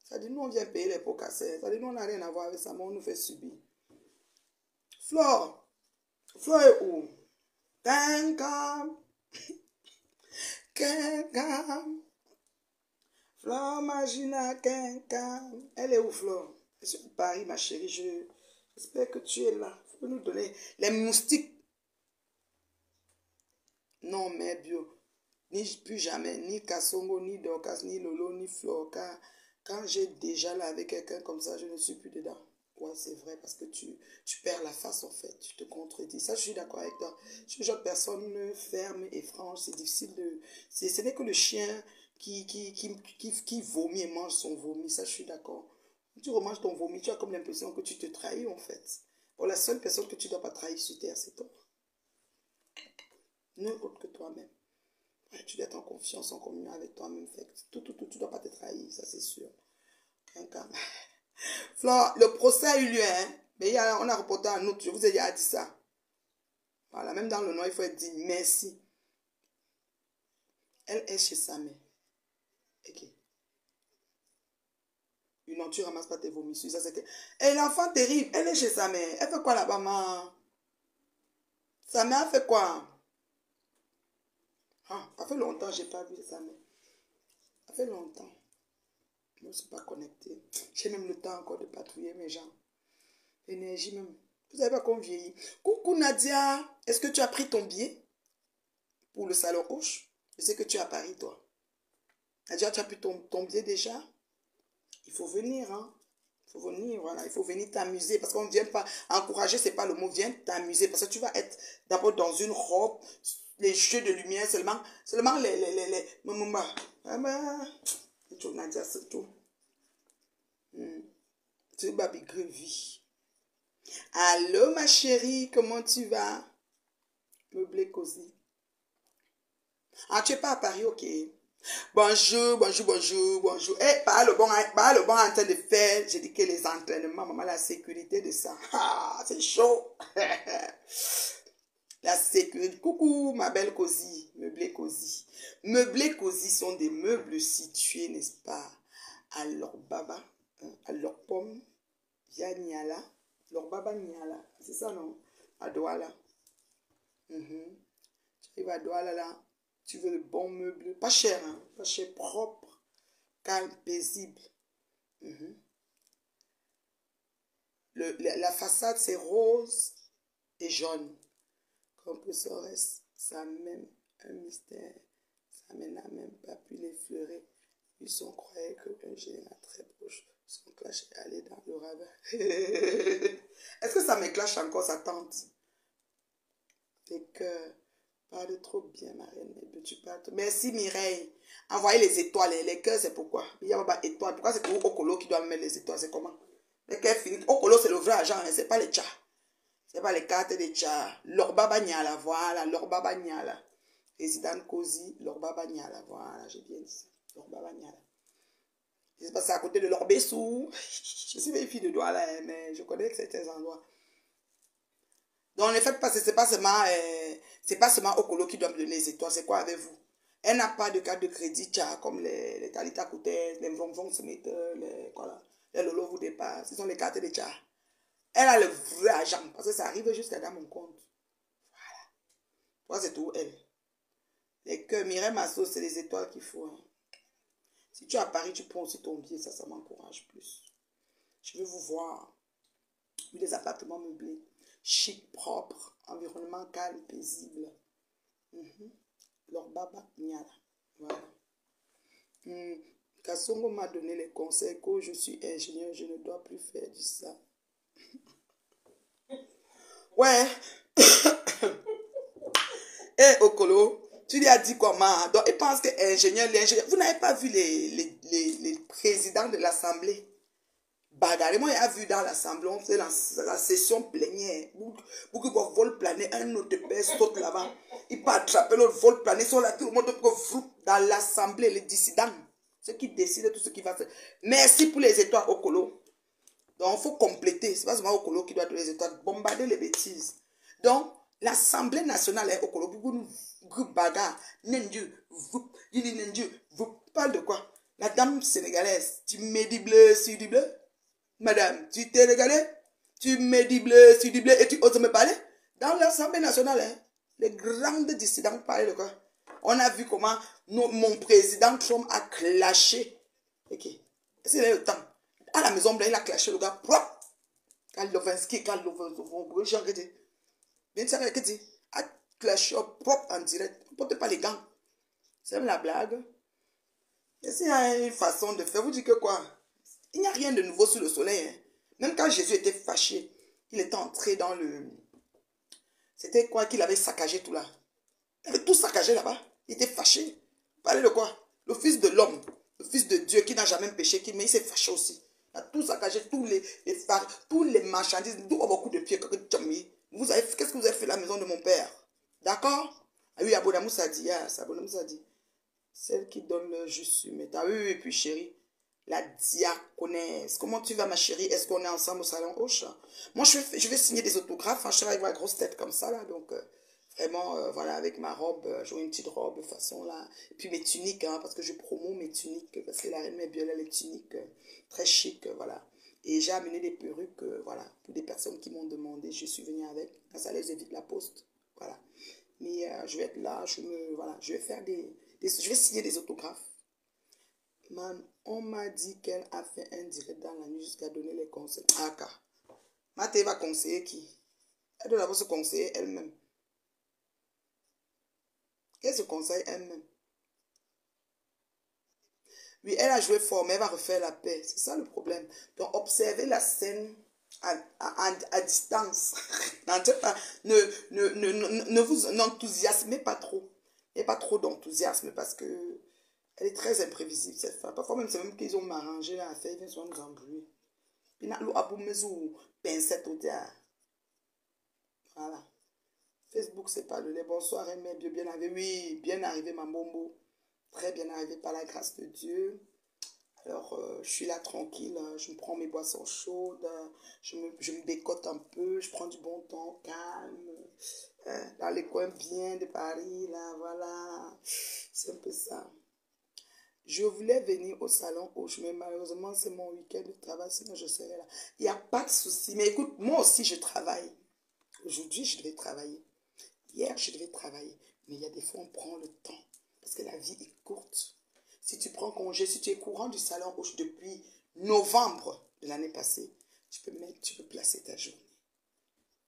ça dit, nous, on vient payer les pots cassés. Ça dit, nous, on n'a rien à voir avec ça, mais on nous fait subir. Flore est où? Quelqu'un, quelqu'un. Flore Magina, quelqu'un. Elle est où, Flore? Je suis à Paris, ma chérie. J'espère que tu es là. Il faut nous donner les moustiques. Non, mais bio. Ni plus jamais. Ni Kassongo, ni Dorcas, ni Lolo, ni Flore. Quand j'ai déjà là avec quelqu'un comme ça, je ne suis plus dedans. Ouais, c'est vrai, parce que tu perds la face, en fait. Tu te contredis. Ça, je suis d'accord avec toi. Je suis une genre de personne ferme et franche. C'est difficile de... Ce n'est que le chien qui vomit et mange son vomi. Ça, je suis d'accord. Quand tu remanges ton vomi, tu as comme l'impression que tu te trahis, en fait. Bon, la seule personne que tu ne dois pas trahir sur terre, c'est toi. Nul autre que toi-même. Ouais, tu dois être en confiance, en communion avec toi-même. Tu ne dois pas te trahir, ça, c'est sûr. Flore, le procès a eu lieu, hein? Mais on a reporté en août, je vous ai déjà dit ça. Voilà, même dans le nom, il faut être dit merci. Elle est chez sa mère. Ok. Non, tu ramasses pas tes vomissures, ça c'est que... Et l'enfant terrible, elle est chez sa mère. Elle fait quoi là-bas, maman? Sa mère fait quoi? Ah, ça fait longtemps que je n'ai pas vu sa mère. Ça fait longtemps. Je ne suis pas connectée. J'ai même le temps encore de patrouiller mes gens. L'énergie même. Vous savez pas qu'on vieillit. Coucou Nadia, est-ce que tu as pris ton billet pour le salon Hoche? Je sais que tu es à Paris, toi. Nadia, tu as pris ton billet déjà? Il faut venir, hein. Il faut venir, voilà. Il faut venir t'amuser. Parce qu'on ne vient pas encourager, c'est pas le mot. Viens t'amuser. Parce que tu vas être d'abord dans une robe, les jeux de lumière, seulement Nadia, c'est tout. C'est Baby Grévy. Allô, ma chérie, comment tu vas? Meublé cosy. Ah, tu es pas à Paris, ok. Bonjour, bonjour, bonjour, bonjour. Eh, pas le bon en train de faire, j'ai dit que les entraînements, maman, la sécurité de ça. Ah, c'est chaud. La sécurité. Coucou, ma belle cosy, meublé cosy. Meublé cosy sont des meubles situés, n'est-ce pas, à Lorbaba, hein, à Lorpom, via Niala. Lorbaba Niala, c'est ça, non? À Douala. Tu arrives à Douala, là. Tu veux le bon meuble, pas cher, hein? Pas cher, propre, calme, paisible. La façade, c'est rose et jaune. Comme peut serait ça même un mystère. Amen n'a même pas pu l'effleurer. Ils sont croyés qu'un géant très proche, son clash est allé dans le ravin. Est-ce que ça me clash encore, sa tante? Les cœurs. Parle trop bien, ma reine. Tu parles trop... Merci, Mireille. Envoyez les étoiles. Les cœurs, c'est pourquoi? Il n'y a pas d'étoiles. Pourquoi c'est pour Okolo qui doit mettre les étoiles? C'est comment? Les cœurs finis. Okolo, c'est le vrai agent. Hein? C'est pas les tchats. C'est pas les cartes des tchats. Lorba Banyala, voilà. Lorba Banyala. Résident Kozi, Lorba Banyala. Voilà, j'ai bien dit ça. Lorba Banyala. Je sais pas, c'est à côté de Lorbessou. Je suis une fille de doigt là, mais je connais certains endroits. Donc ne faites pas, c'est pas seulement Okolo qui doit me donner les étoiles, c'est quoi avec vous? Elle n'a pas de carte de crédit, tcha, comme les Talita Koutes, les Vong Semeter, les Lolo vous dépassent, ce sont les cartes de tcha. Elle a le vrai argent, parce que ça arrive jusqu'à dans mon compte. Voilà. Moi, c'est tout, elle. Et que Mireille Masso, c'est les étoiles qu'il faut. Hein. Si tu es à Paris, tu prends aussi ton billet, ça m'encourage plus. Je veux vous voir. Des appartements meublés, chic, propre, environnement calme, paisible. Leur baba, niala. Voilà. Kassongo m'a donné les conseils que je suis ingénieur, je ne dois plus faire du ça. Ouais. Eh, Okolo, tu lui as dit comment? Donc, il pense que l'ingénieur, vous n'avez pas vu les présidents de l'Assemblée? Bagarre, moi, j'ai vu dans l'Assemblée, on fait la session plénière. Beaucoup de vol plané, un autre père saute là-bas. Il peut attraper le vol plané, sur la tout le monde dans l'Assemblée, les dissidents. Ceux qui décident tout ce qui va faire. Merci pour les étoiles, Okolo. Donc, il faut compléter. C'est pas seulement Okolo qui doit donner les étoiles. Bombarder les bêtises. Donc, l'Assemblée nationale est Okolo. Beaucoup de bagarre. Nendu, vous parle de quoi? La dame sénégalaise, tu mets du bleu sur du bleu? Madame, tu t'es régalé? Tu mets du bleu sur du bleu et tu oses me parler? Dans l'Assemblée nationale, hein, les grandes dissidents parlaient de quoi? On a vu comment mon président Trump a clashé. Ok. Est-ce qu'il a eu le temps? À la Maison Blanche, il a clashé le gars propre. Karl Lovinsky, Karl Lovinsky, bien sûr, il a clashé propre en direct. Ne portez pas les gants. C'est même la blague. Et s'il y a une façon de faire, vous dites que quoi? Il n'y a rien de nouveau sous le soleil. Hein. Même quand Jésus était fâché, il était entré dans le... C'était quoi qu'il avait saccagé tout là? Il avait tout saccagé là-bas. Il était fâché. Parlez de quoi? Le fils de l'homme, le fils de Dieu qui n'a jamais péché, mais il s'est fâché aussi. Il a tout saccagé, tous les marchandises, beaucoup de pieds. Qu'est-ce que vous avez fait à la maison de mon père? D'accord? Ah oui, Abonamou ça dit, celle qui donne le juste sur mes. Ah oui, oui, puis chérie. La diaconesse. Comment tu vas, ma chérie? Est-ce qu'on est ensemble au salon Hoche? Moi, je vais signer des autographes. Hein, je serai avec ma grosse tête comme ça, là. Donc, vraiment, voilà, avec ma robe. J'ai une petite robe, de façon, là. Et puis mes tuniques, hein, parce que je promo mes tuniques. Parce que la reine Mébiola, les tuniques, très chic, voilà. Et j'ai amené des perruques, voilà, pour des personnes qui m'ont demandé. Je suis venue avec. Ça les évite la poste. Voilà. Mais je vais être là. Voilà, je vais faire je vais signer des autographes. Man, on m'a dit qu'elle a fait un direct dans la nuit jusqu'à donner les conseils. Aka. Maté va conseiller qui? Elle doit d'abord se conseiller elle-même. Qu'elle se conseille elle-même. Oui, elle a joué fort, mais elle va refaire la paix. C'est ça le problème. Donc, observez la scène à distance. Ne vous enthousiasmez pas trop. Il n'y a pas trop d'enthousiasme parce que elle est très imprévisible, cette femme. Parfois même, c'est même qu'ils ont m'arrangé là à faire, ils viennent souvent nous embrouiller. Puis, il y a l'eau à boumezou, pincette au diable. Voilà. Facebook, c'est pas le lait. Bonsoir, Aimé, bien arrivé. Oui, bien arrivé, ma bombo. Très bien arrivé par la grâce de Dieu. Alors, je suis là tranquille. Je me prends mes boissons chaudes. Je me bécote un peu. Je prends du bon temps, calme. Dans les coins bien de Paris, là, voilà. C'est un peu ça. Je voulais venir au salon Hoche, mais malheureusement, c'est mon week-end de travail, sinon je serais là. Il n'y a pas de souci. Mais écoute, moi aussi, je travaille. Aujourd'hui, je devais travailler. Hier, je devais travailler. Mais il y a des fois, on prend le temps. Parce que la vie est courte. Si tu prends congé, si tu es courant du salon Hoche depuis novembre de l'année passée, tu peux placer ta journée.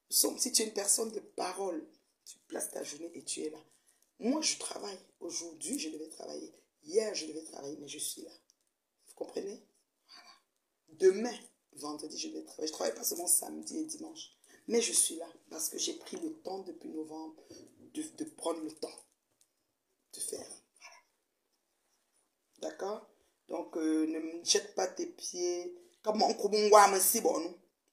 Si tu es une personne de parole, tu places ta journée et tu es là. Moi, je travaille. Aujourd'hui, je devais travailler. Hier, je devais travailler, mais je suis là. Vous comprenez? Demain, vendredi, je vais travailler. Je ne travaille pas seulement samedi et dimanche. Mais je suis là parce que j'ai pris le temps depuis novembre de prendre le temps de faire. D'accord? Donc, ne me jette pas tes pieds.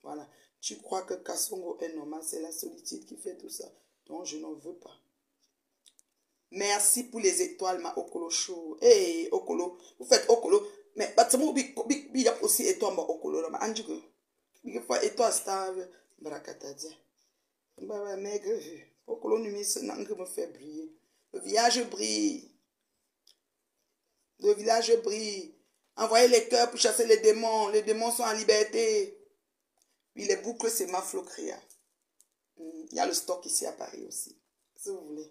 Voilà. Tu crois que Kasongo est normal, c'est la solitude qui fait tout ça. Donc, je n'en veux pas. Merci pour les étoiles, ma Okolo Show. Hey, Okolo. Vous faites Okolo. Mais, il y a aussi étoile, ma Okolo. Ma Anjiko. Il y a étoile, star. Brakatadia. Bah, maigre vu. Okolo numis, n'ange me fait briller. Le village brille. Le village brille. Envoyez les cœurs pour chasser les démons. Les démons sont en liberté. Puis les boucles, c'est ma flocria. Il y a le stock ici à Paris aussi. Si vous voulez.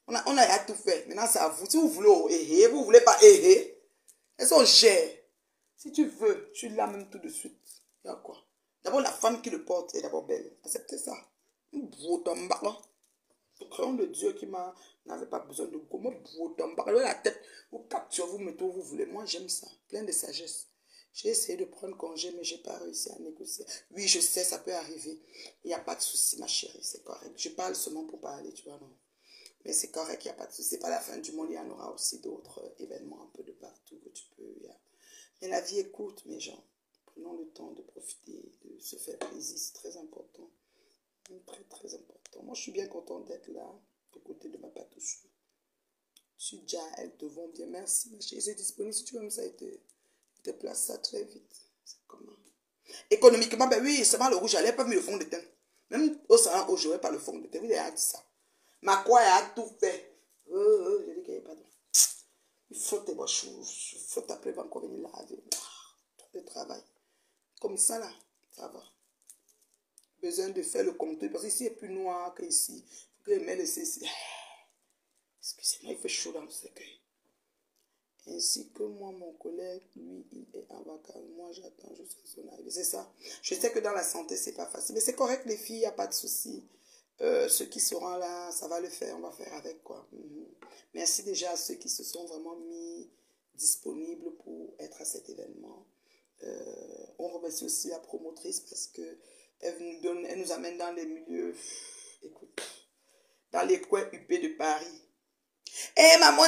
On a tout fait. Maintenant, c'est à vous. Si vous voulez, vous voulez pas, elles sont chères. Si tu veux, je suis là même tout de suite. Il y a quoi? D'abord, la femme qui le porte est d'abord belle. Acceptez ça. Le crayon de Dieu qui n'avait pas besoin de gomme. La tête, vous capturez, vous mettez où vous voulez. Moi, j'aime ça. Plein de sagesse. J'ai essayé de prendre congé, mais je n'ai pas réussi à négocier. Oui, je sais, ça peut arriver. Il n'y a pas de souci, ma chérie, c'est correct. Je parle seulement pour parler, tu vois, non. Mais c'est correct, il n'y a pas de souci. C'est pas la fin du monde, il y en aura aussi d'autres événements un peu de partout que tu peux. Mais la vie est courte, mes gens. Prenons le temps de profiter, de se faire plaisir, c'est très important. Très, très important. Moi, je suis bien contente d'être là, de côté de ma patouche. Je suis déjà, elles te vont bien. Merci, ma chérie. C'est disponible. Si tu veux, ça, te place ça très vite. C'est comment? Économiquement, ben oui, seulement le rouge, j'allais pas mis le fond de teint. Même au salon, je n'aurais pas le fond de teint. Il a dit ça. Ma quoi, elle a tout fait. Je dis qu'il n'y a pas de... Il faut tes choses. Il faut t'appeler, va encore venir laver. Trop de travail. Comme ça, là, ça va. Besoin de faire le compteur. Parce qu'ici, il est plus noir qu'ici. Il faut que je mette le ceci. Excusez-moi, il fait chaud dans le cercueil. Ainsi que moi, mon collègue, lui, il est en vacances. Moi, j'attends jusqu'à son arrivée. C'est ça. Je sais que dans la santé, c'est pas facile. Mais c'est correct, les filles, il n'y a pas de souci. Ceux qui seront là, ça va le faire. On va faire avec, quoi. Merci déjà à ceux qui se sont vraiment mis disponibles pour être à cet événement. On remercie aussi la promotrice parce que elle nous amène dans les milieux, écoute, dans les coins huppés de Paris. Eh, maman,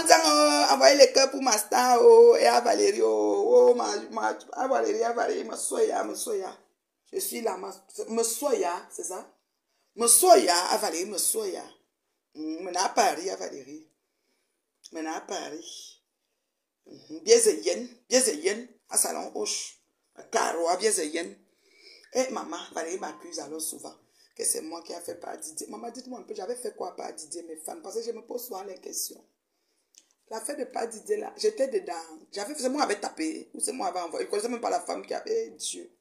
envoyez les cœurs pour ma star, et à Valérie, à Valérie, ma soya. Je suis là, me soya, c'est ça? Me soya, à Valérie, me soya. Maintenant à Paris, à Valérie. Maintenant à Paris. Bien yen, à Salon Hoche. À Caro, à bien yen. Eh, maman, Valérie m'accuse alors souvent que c'est moi qui ai fait par Didier. Maman, dites-moi un peu, j'avais fait quoi par Didier, mes fans? Parce que je me pose souvent les questions. L'affaire de pas Didier là, j'étais dedans. C'est moi qui avais tapé, ou c'est moi qui avais envoyé. Je ne connaissais même pas la femme qui avait Dieu.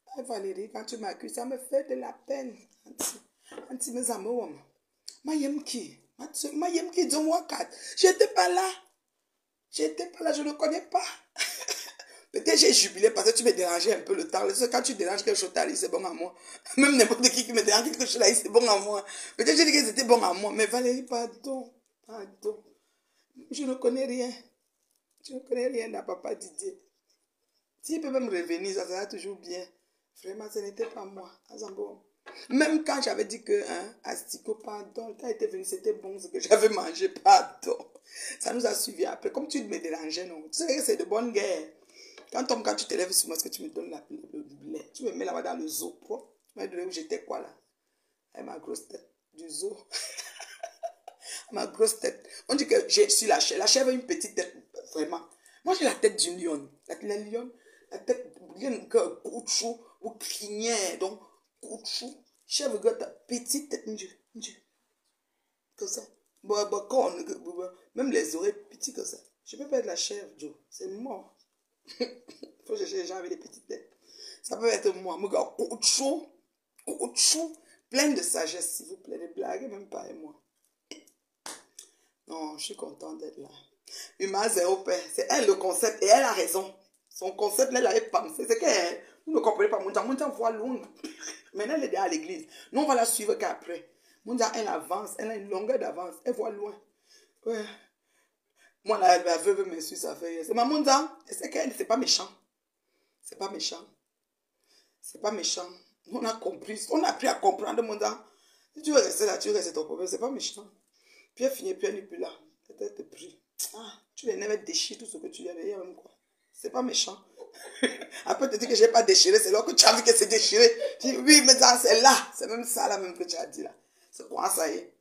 Ah, Valérie, quand tu m'accuses, ça me fait de la peine. Anti mes amours. Mayem qui? Mayem qui, dis-moi 4. J'étais pas là, je ne connais pas. Peut-être j'ai jubilé parce que tu me dérangeais un peu le temps. Quand tu déranges quelque chose, c'est bon à moi. Même n'importe qui me dérange quelque chose, c'est bon à moi. Peut-être j'ai dit que c'était bon à moi. Mais Valérie, pardon. Je ne connais rien. Je ne connais rien à papa Didier. S'il peut même revenir, ça sera toujours bien. Vraiment, ce n'était pas moi. Même quand j'avais dit que, Astico, pardon, quand il était venu, c'était bon ce que j'avais mangé, pardon. Ça nous a suivi après. Comme tu me dérangeais, non. Tu sais que c'est de bonne guerre. Quand tu te lèves sur moi, est-ce que tu me donnes le lait? Tu me mets là-bas dans le zoo. Tu m'as donné où j'étais quoi là? Avec ma grosse tête du zoo. Ma grosse tête. On dit que je suis la chèvre. La chèvre a une petite tête, vraiment. Moi, j'ai la tête d'une lionne. La lionne, la tête d'une couchou ou crinière. Donc, couchou. Chèvre, petite tête. Comme ça. Même les oreilles petites comme ça. Je peux pas être la chèvre, Joe. C'est mort. Faut chercher les gens avec des petites têtes. Ça peut être moi. Mon gars, couchou. Plein de sagesse, s'il vous plaît. Ne blaguez même pas avec moi. Non, je suis contente d'être là. Humain zéro père. C'est elle le concept. Et elle a raison. Son concept, elle avait pensé. C'est qu'elle, vous ne comprenez pas. Mon Dieu voit loin. Maintenant, elle est déjà à l'église. Nous, on va la suivre qu'après. Mon Dieu, elle avance. Elle a une longueur d'avance. Elle voit loin. Ouais. Moi, la veuve me suit, ça fait. C'est maman, c'est qu'elle, c'est pas méchant. C'est pas méchant. C'est pas méchant. On a compris. On a appris à comprendre, mon temps. Si tu veux rester là, tu restes ton problème. C'est pas méchant. Puis elle finit, puis elle n'est plus là. Peut-être te prie. Ah, tu viens de déchirer tout ce que tu avais. Même quoi. C'est pas méchant. Après, tu dis que j'ai pas déchiré. C'est là que tu as vu que c'est déchiré. Tu dis, oui, mais c'est là. C'est même ça là même que tu as dit là. C'est quoi ça y est?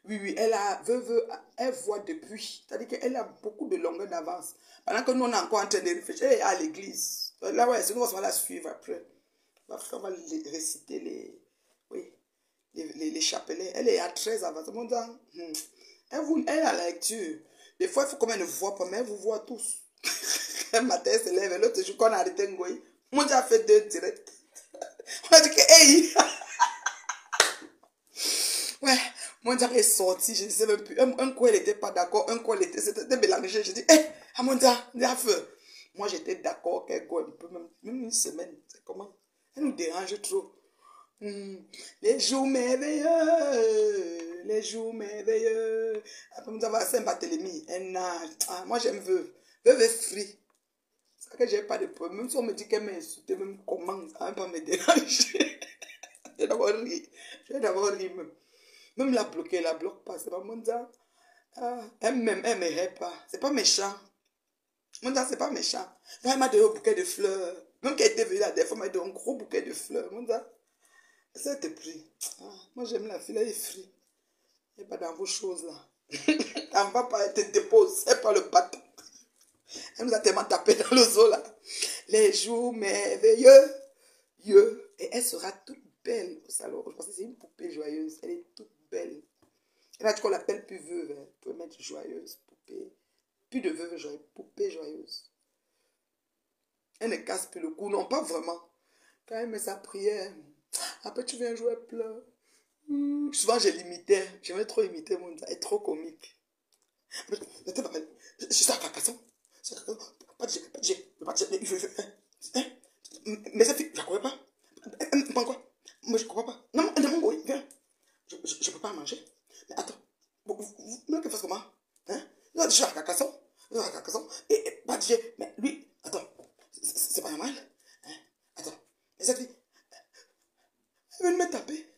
Oui, oui, elle voit depuis. C'est-à-dire qu'elle a beaucoup de longueur d'avance. Pendant que nous, on est encore en train de réfléchir, elle est à l'église. Là, ouais, c'est nous, on va la suivre après. On va réciter oui, les chapelets. Elle est à 13 avance. Mon temps, elle a la lecture. Des fois, il faut qu'on ne voit pas, mais elle vous voit tous. Un matin, elle se lève, et l'autre jour, qu'on a arrêté Ngoï. Mon Dieu a fait 2 directs. On a dit que, hey! Ouais, mon Dieu est sorti, je ne sais même plus. Un coup, elle n'était pas d'accord, un coup, c'était mélangé. Je dis, hé, Amonda, il y a feu. Moi, j'étais d'accord qu'elle go un peu, même une semaine. C'est comment? Elle nous dérange trop. Les jours merveilleux, les jours merveilleux. Après, nous avons Saint-Barthélemy. Moi, j'aime veuve. Veuve est free. C'est que j'ai pas de problème. Même si on me dit qu'elle m'a insulté, même comment, ça ne va pas me déranger. Je vais d'abord rire. Je vais d'abord rire même. Même la bloquer, elle la bloque pas. C'est pas mon Dieu. Elle m'aime, elle ne m'aime pas. C'est pas méchant. Mon Dieu, c'est pas méchant. Elle m'a donné un bouquet de fleurs. Même qu'elle était venue la dernière fois, elle m'a donné un gros bouquet de fleurs. Mon Dieu, ça te prie. Moi, j'aime la fille, elle est free. Elle n'est pas dans vos choses là. Elle ne va pas, elle te dépose. Elle prend le bâton. Elle nous a tellement tapé dans le zoo là. Les jours merveilleux. Et elle sera toute belle au salon. Je pense que c'est une poupée joyeuse. Elle est toute belle. Et là, tu qu'on l'appelle plus veuve. Hein. Tu peux mettre joyeuse, poupée. Plus de veuve joyeuse, poupée joyeuse. Elle ne casse plus le cou. Non, pas vraiment. Quand elle met sa prière, après tu viens jouer plein. Souvent, je l'imitais. J'aimais trop imiter mon Elle est trop comique. Je suis à Carcassonne. Pas de G, pas de G. Pas de G. Mais cette fille, je ne la connais pas. Pas quoi? Moi, je ne comprends pas. Non, mon oui, viens. Je ne peux pas manger. Mais attends, vous voulez qu'elle fasse comment? Hein? Je suis à Carcassonne. Et pas de G. Mais lui, attends, c'est pas normal. Hein? Attends, mais cette fille, elle veut me taper.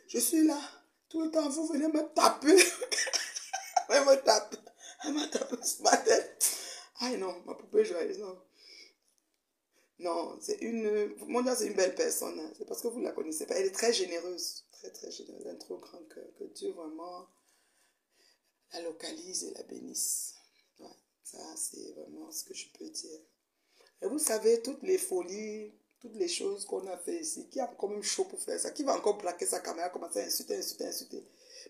Je suis là. Tout le temps, vous venez me taper. Elle me tape. Elle m'a tapé sur ma tête. Ah non, ma poupée joyeuse, non. Non, c'est une... Mon Dieu, c'est une belle personne. Hein. C'est parce que vous ne la connaissez pas. Elle est très généreuse. Très, très généreuse. Un trop grand cœur. Que Dieu vraiment la localise et la bénisse. Ouais, ça, c'est vraiment ce que je peux dire. Et vous savez, toutes les folies, toutes les choses qu'on a fait ici, qui a encore même chaud pour faire ça, qui va encore braquer sa caméra, commencer à insulter.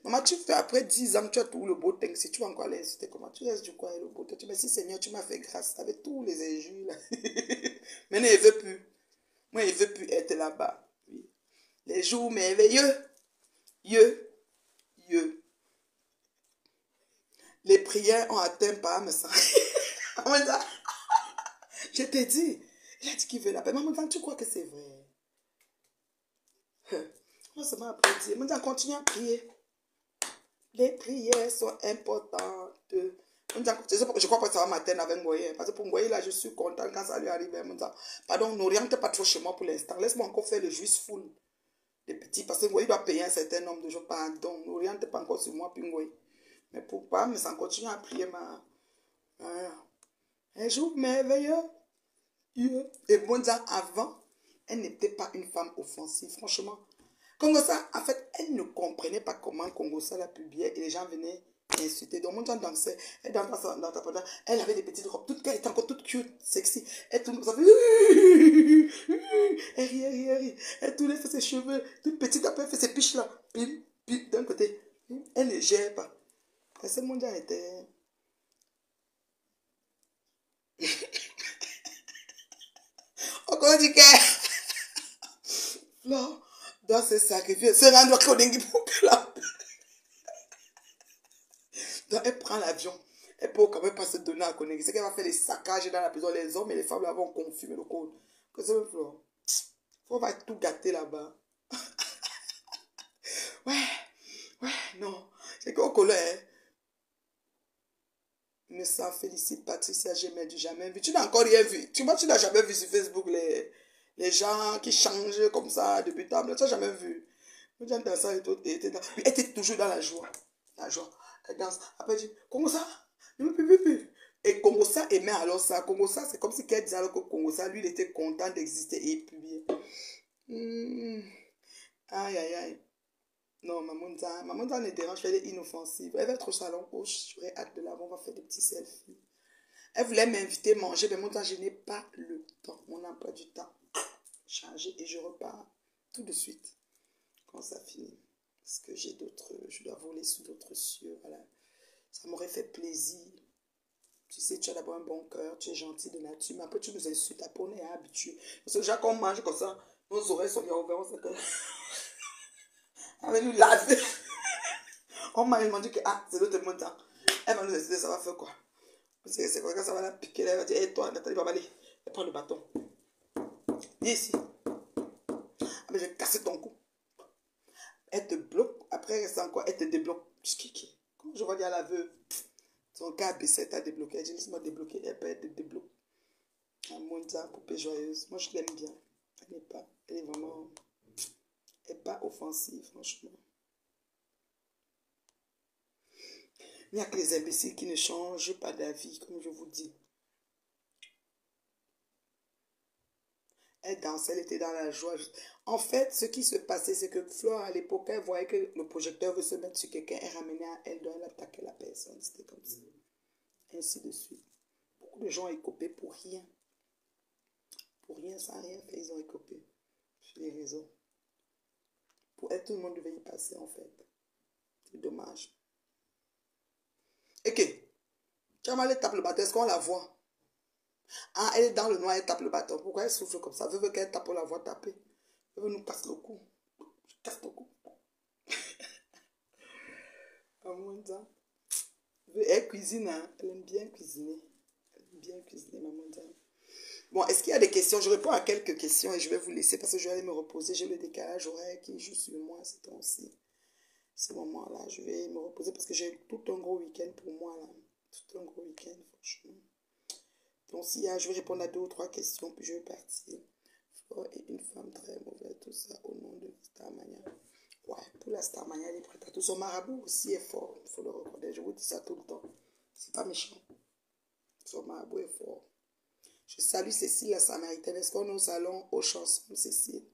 Maman, tu fais après 10 ans, tu as tout le beau temps. Si tu vas encore l'insulter, comment tu restes du quoi et le beau temps? Tu me dis, Seigneur, tu m'as fait grâce avec tous les injures là. Maintenant, il ne veut plus. Moi, il ne veut plus être là-bas. Oui. Les jours merveilleux. Les prières ont atteint par me sang. Je t'ai dit. Il a dit qu'il veut la paix. Maman, tu crois que c'est vrai? Moi, ça m'a appris. Maman, continue à prier. Les prières sont importantes. Je crois que ça va m'atteindre avec Ngoye. Parce que pour Ngoye, là, je suis content quand ça lui arrive. Pardon, n'oriente pas trop chez moi pour l'instant. Laisse-moi encore faire le juice full. Des petits, parce que Ngoye doit payer un certain nombre de jours. Pardon, n'oriente pas encore sur moi, puis Ngoye. Mais pour pas, mais ça continue à prier ma... Un jour merveilleux. Et Bonza, avant, elle n'était pas une femme offensive, franchement. Kongosa, en fait, elle ne comprenait pas comment Kongosa la publiait et les gens venaient insulter. Donc, mon temps dansait, elle dansait dans ta pendant, elle avait des petites robes, elle était encore toute cute, sexy. Elle tournait comme ça, elle riait. Elle tournait, fait ses cheveux, toute petite, après elle fait ses piches là, pim, d'un côté. Elle ne gère pas. Et ce monde était... Encore dit que... Là, dans ce sacrifice, se rendre au Kodingi pour que la... Donc, elle prend l'avion. Elle peut quand même pas se donner à connaître. C'est qu'elle va faire les saccages dans la prison. Les hommes et les femmes là vont confirmer le code. Que c'est le flot. Faut pas tout gâter là-bas. Ouais, non. C'est qu'au collège, Me s'en félicite, Patricia, j'ai jamais vu. Tu n'as encore rien vu. Tu vois, tu n'as jamais vu sur Facebook les gens qui changent comme ça depuis table. Tu n'as jamais vu. J'entends ça et tout. Oui, elle était toujours dans la joie. La joie. Elle danse. Après, elle dit, Congo ça? Et Congo ça aimait alors ça. Congo ça, c'est comme si qu'elle disait alors que Congo ça, lui, il était content d'exister et il publiait. Aïe, aïe, aïe. Non, maman ne dérange pas, elle est inoffensive. Elle va être au salon. Oh, j'aurais hâte de la voir, on va faire des petits selfies. Elle voulait m'inviter à manger, mais moi, je n'ai pas le temps. Mon emploi du temps chargé et je repars tout de suite quand ça finit. Parce que j'ai d'autres, je dois voler sous d'autres cieux. Voilà. Ça m'aurait fait plaisir. Tu sais, tu as d'abord un bon cœur, tu es gentil de nature, mais après tu nous insultes, après on est habitué. Parce que déjà quand on mange comme ça, nos oreilles sont bien ouvertes, on sait que... Elle va nous laver. On m'a dit que, ah, c'est l'autre montant. Elle va nous insulter, ça va faire quoi? C'est quoi que ça va la piquer, elle va dire, hé toi, Nathalie, va aller, prends le bâton. Viens ici. Ah, mais j'ai cassé ton cou. Elle te bloque, après elle reste encore, elle te débloque. Comment je vais dire à la veuve? Son cas B7 t'a débloqué. Elle dit, laisse-moi débloquer. Elle peut être débloquée. Un mondial, poupée joyeuse. Moi, je l'aime bien. Elle est vraiment, elle n'est pas offensive, franchement. Il n'y a que les imbéciles qui ne changent pas d'avis, comme je vous dis. Elle dansait, elle était dans la joie. En fait, ce qui se passait, c'est que Flore, à l'époque, elle voyait que le projecteur veut se mettre sur quelqu'un, elle ramenait à elle, donc elle attaquait la personne. C'était comme ça. Ainsi de suite. Beaucoup de gens ont écopé pour rien. Pour rien, sans rien faire, ils ont écopé sur les réseaux. Pour elle, tout le monde devait y passer, en fait. C'est dommage. Ok. Quand elle tape le bâton, est-ce qu'on la voit? Ah, elle est dans le noir, elle tape le bâton. Pourquoi elle souffle comme ça? Elle veut qu'elle tape, on la voit taper. Elle veut nous casser le cou. Je casse le cou. Maman, ça. Elle cuisine, hein? Elle aime bien cuisiner. Elle aime bien cuisiner, maman. Ça. Bon, est-ce qu'il y a des questions? Je réponds à quelques questions et je vais vous laisser parce que je vais aller me reposer. J'ai le décalage horaire qui joue sur moi ces temps-ci. Ce moment-là, je vais me reposer parce que j'ai tout un gros week-end pour moi, là. Tout un gros week-end, franchement. Donc, si je vais répondre à 2 ou 3 questions, puis je vais partir. Flore est une femme très mauvaise, tout ça au nom de Starmania. Ouais, pour la Starmania, elle est prête à tout. Son marabout aussi est fort, il faut le reconnaître. Je vous dis ça tout le temps. C'est pas méchant. Son marabout est fort. Je salue Cécile, la Samaritaine. Est-ce qu'on est au salon aux chansons, Cécile?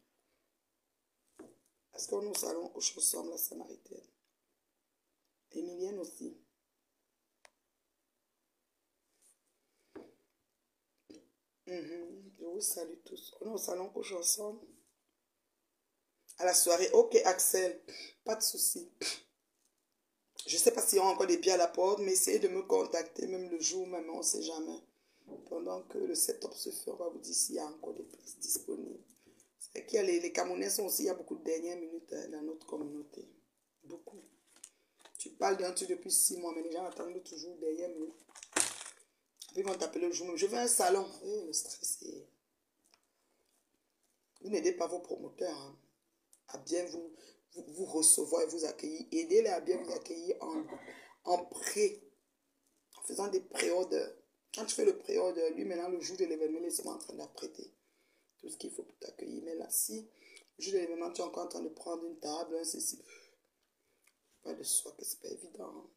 Est-ce qu'on est au salon aux chansons, la Samaritaine? Emilienne aussi. Je vous salue tous. On est au salon aux chansons. À la soirée. Ok, Axel. Pas de souci. Je ne sais pas s'il y a encore des billets à la porte, mais essayez de me contacter, même le jour, même on ne sait jamais. Pendant que le setup se fait, on va vous dire s'il y a encore des places disponibles. C'est qu'il y a les Camerounais sont aussi, il y a beaucoup de dernières minutes dans notre communauté. Beaucoup. Tu parles d'un truc depuis 6 mois, mais les gens attendent toujours dernière minute. Ils vont t'appeler le jour même. Je veux un salon. Le stress, vous n'aidez pas vos promoteurs à bien vous recevoir et vous accueillir. Aidez-les à bien vous accueillir en pré, en faisant des pré-orders. Quand tu fais le pré-order, lui maintenant le jour de l'événement, il est seulement en train d'apprêter tout ce qu'il faut pour t'accueillir. Mais là, si le jour de l'événement, tu es encore en train de prendre une table, un ceci, pas de soi que c'est pas évident.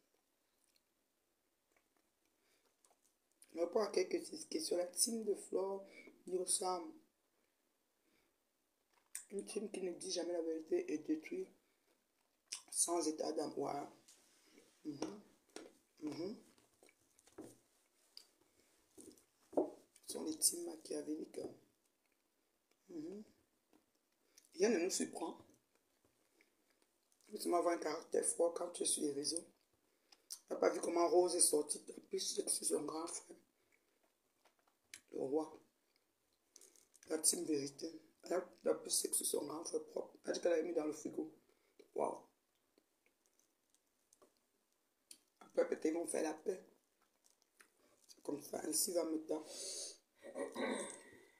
Je réponds à quelques questions. La team de Flore nous ressemble. Une team qui ne dit jamais la vérité est détruite sans état d'âme. Voilà. Ce sont les teams machiavéliques. Rien ne nous surprend. Tu m'as un caractère fort quand tu es sur les réseaux. Tu n'as pas vu comment Rose est sortie. En plus, c'est son grand frère. Le roi. La team vérité. Elle a plus sexe sur son grand frère propre. Elle a dit qu'elle l'a mis dans le frigo. Waouh. Après, peut-être ils vont faire la paix. C'est comme ça. Ainsi va maintenant.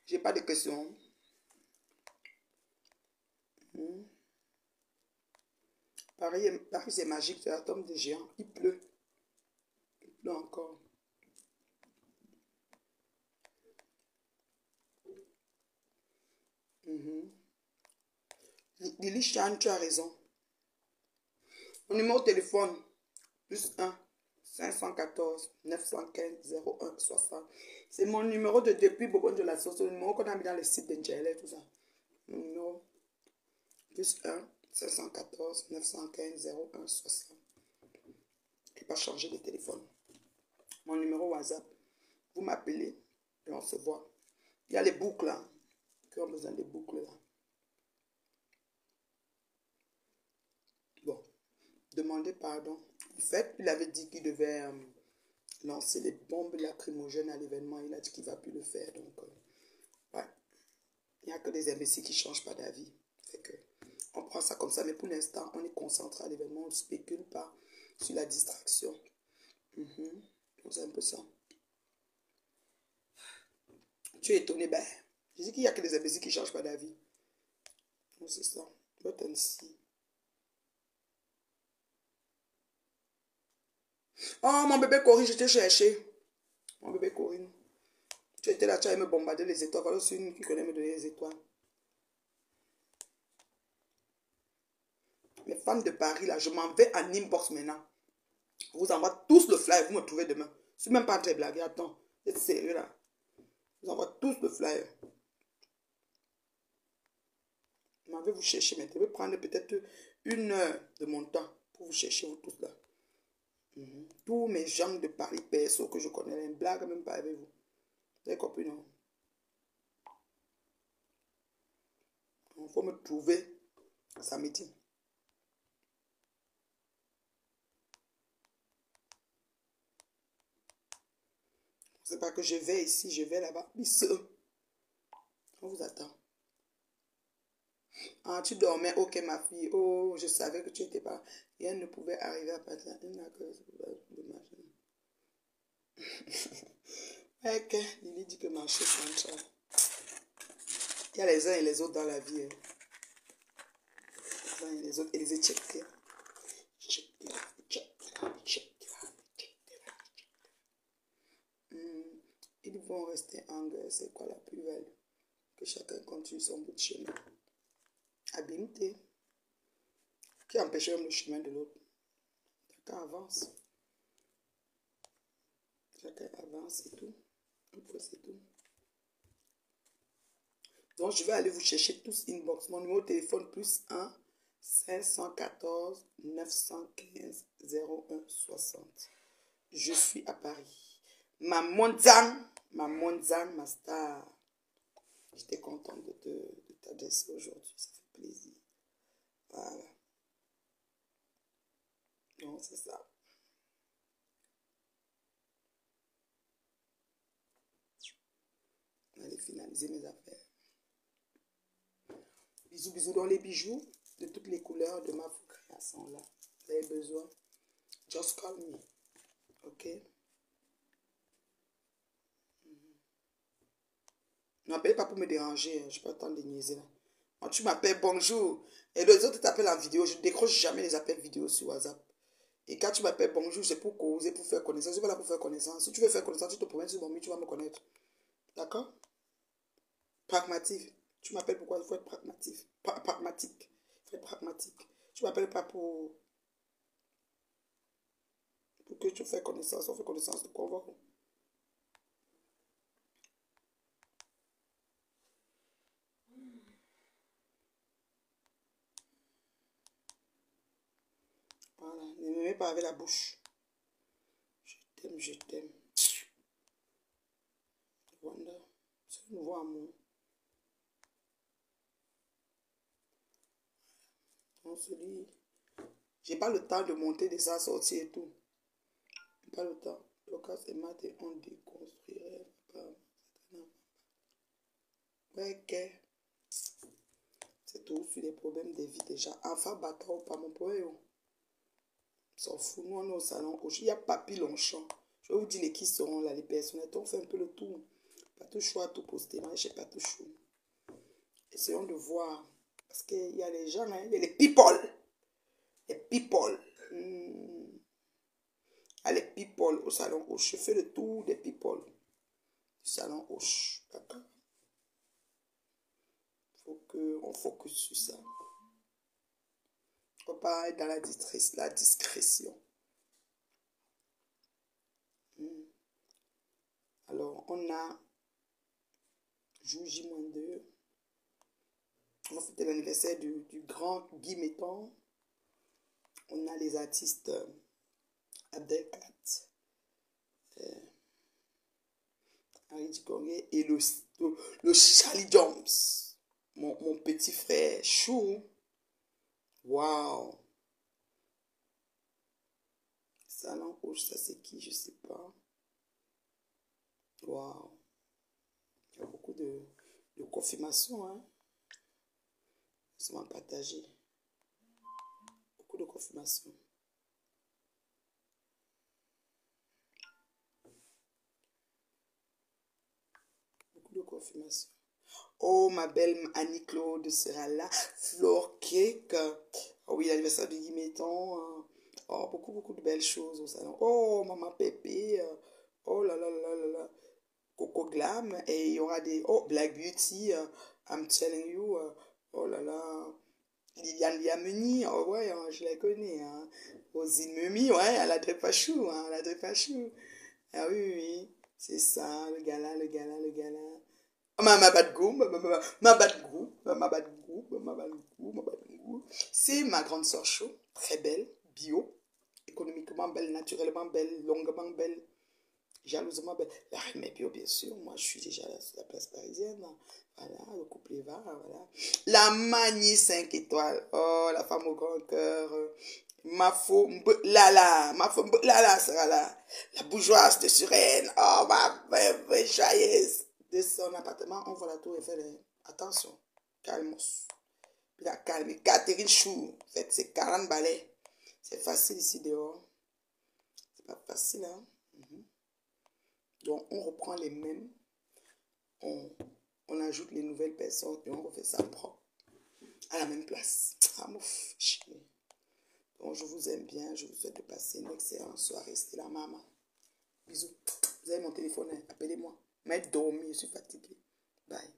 J'ai pas de questions. Paris c'est magique. C'est la tombe des géants. Il pleut. Il pleut encore. Lily Chan, tu as raison. Mon numéro de téléphone, plus 1 514 915 01 60. C'est mon numéro de depuis Bourbon de la sauce. Le numéro qu'on a mis dans le site d'Ingela, tout ça. Mon numéro, plus 1 514 915 01 60. Je n'ai pas changé de téléphone. Mon numéro WhatsApp. Vous m'appelez et on se voit. Il y a les boucles là. Qui ont besoin des boucles là. Bon. Demandez pardon. En fait, il avait dit qu'il devait lancer les bombes lacrymogènes à l'événement. Il a dit qu'il ne va plus le faire. Donc, ouais. Il n'y a que des imbéciles qui ne changent pas d'avis. Fait que, on prend ça comme ça. Mais pour l'instant, on est concentré à l'événement. On ne spécule pas sur la distraction. C'est un peu ça. Tu es étonné, ben. Je dis qu'il n'y a que des imbéciles qui ne changent pas d'avis. Donc, c'est ça. Ici. Oh, mon bébé Corinne, je t'ai cherché. Mon bébé Corinne. Tu étais là, tu allais me bombarder les étoiles. Voilà aussi une qui connaît me donner les étoiles. Les femmes de Paris, là, je m'en vais en inbox maintenant. Je vous envoie tous le flyer. Vous me trouvez demain. Je ne suis même pas en train de blaguer. Attends. Vous êtes sérieux là. Je vous envoie tous le flyer. Je m'en vais vous chercher maintenant. Je vais prendre peut-être 1 heure de mon temps pour vous chercher vous tous là. Tous mes gens de Paris perso que je connais, une blague même pas avec vous. Vous avez compris, non? Il faut me trouver samedi. C'est pas que je vais ici, je vais là-bas. On vous attend. Ah, tu dormais, ok ma fille. Oh, je savais que tu n'étais pas. Rien ne pouvait arriver à partir. Ok, Lily dit que marcher contre ça. Il y a les uns et les autres dans la vie. Les uns et les autres. Et les échecs. Ils vont rester en guerre. C'est quoi la plus-value? Que chacun continue son bout de chemin. Habileté. Qui empêche le chemin de l'autre? Chacun avance. Chacun avance, c'est tout. C'est tout. Donc, je vais aller vous chercher tous inbox. Mon numéro de téléphone, plus 1 514 915 01 60. Je suis à Paris. Ma montagne, ma star. J'étais contente de t'adresser aujourd'hui. Ça fait plaisir. Voilà. Donc, c'est ça. Je vais aller finaliser mes affaires. Bisous, bisous dans les bijoux de toutes les couleurs de ma création là. Vous avez besoin. Just call me. Ok? Ne m'appelez pas pour me déranger. Je n'ai pas le temps de niaiser là. Quand tu m'appelles bonjour et les autres t'appellent en vidéo, je ne décroche jamais les appels vidéo sur WhatsApp. Et quand tu m'appelles bonjour, c'est pour causer, pour faire connaissance. Je ne suis pas là pour faire connaissance. Si tu veux faire connaissance, tu te promènes sur mon tu vas me connaître. D'accord? Pragmatique. Tu m'appelles pourquoi il faut être pragmatique. Pragmatique. Il faut être pragmatique. Tu m'appelles pas pour que tu fasses connaissance. On fait connaissance de quoi on va. Voilà. Ne me mets pas avec la bouche. Je t'aime, je t'aime. Wanda. C'est un nouveau amour. On se dit. J'ai pas le temps de monter des assortis et tout. J'ai pas le temps. Lucas et Matt et on déconstruirait. Ouais, que. C'est tout sur les problèmes des vies déjà. Enfin, bâtard ou pas mon problème. S'en fout, nous on est au salon. Il y a Papy Longchamp. Je vais vous dire les qui seront là, les personnalités. On fait un peu le tour. Pas tout chaud à tout poster. Moi, je n'ai pas tout chaud. Essayons de voir. Parce qu'il y a les gens, hein, il y a les people. Les people. Ah, les people au salon Hoche. Je fais le tour des people. Du salon Hoche. D'accord? Faut qu'on focus sur ça. On peut pas être dans la discrétion. Alors, on a jour J-2. On va fêter l'anniversaire du grand Guy Metton. On a les artistes Abdelkat, Henri Dikongé et le Charlie Jones. Mon petit frère Chou. Waouh! Salon rouge, ça c'est qui? Je sais pas. Waouh! Il y a beaucoup de confirmations, hein? Ça m'a partagé. Beaucoup de confirmations. Beaucoup de confirmations. Oh, ma belle Annie-Claude sera là. Flore Cake. Oh oui, l'anniversaire de Guy Metton. Oh, beaucoup de belles choses au salon. Oh, Maman Pépé. Oh là là là là là. Coco Glam. Et il y aura des... Oh, Black Beauty. I'm telling you. Oh là là. Liliane Liameni. Oh ouais, hein, je la connais. Hein. Rosine Memi. Ouais, la Drépachou. Hein, la Drépachou. Ah oui, oui, oui. C'est ça, le gala, le gala, le gala. C'est ma grande sœur chaud, très belle, bio, économiquement belle, naturellement belle, longuement belle, jalousement belle. La reine est bio, bien sûr. Moi, je suis déjà sur la place parisienne. Voilà, le couple va, voilà. La Manie 5 étoiles. Oh, la femme au grand cœur. Ma faux Lala, Lala sera là. La bourgeoise de Suresnes. Oh, ma belle joyeuse. De son appartement, on voit la tour Eiffel. Attention, calmos. Puis la calme. Catherine Chou, faites ses 40 balais. C'est facile ici dehors. C'est pas facile, hein. Donc, on reprend les mêmes. On ajoute les nouvelles personnes et on refait ça propre. À la même place. Ah, mouf. Donc, je vous aime bien. Je vous souhaite de passer une excellente soirée. C'était la maman. Bisous. Vous avez mon téléphone, hein? Appelez-moi. Mais dormir, je suis fatiguée. Bye.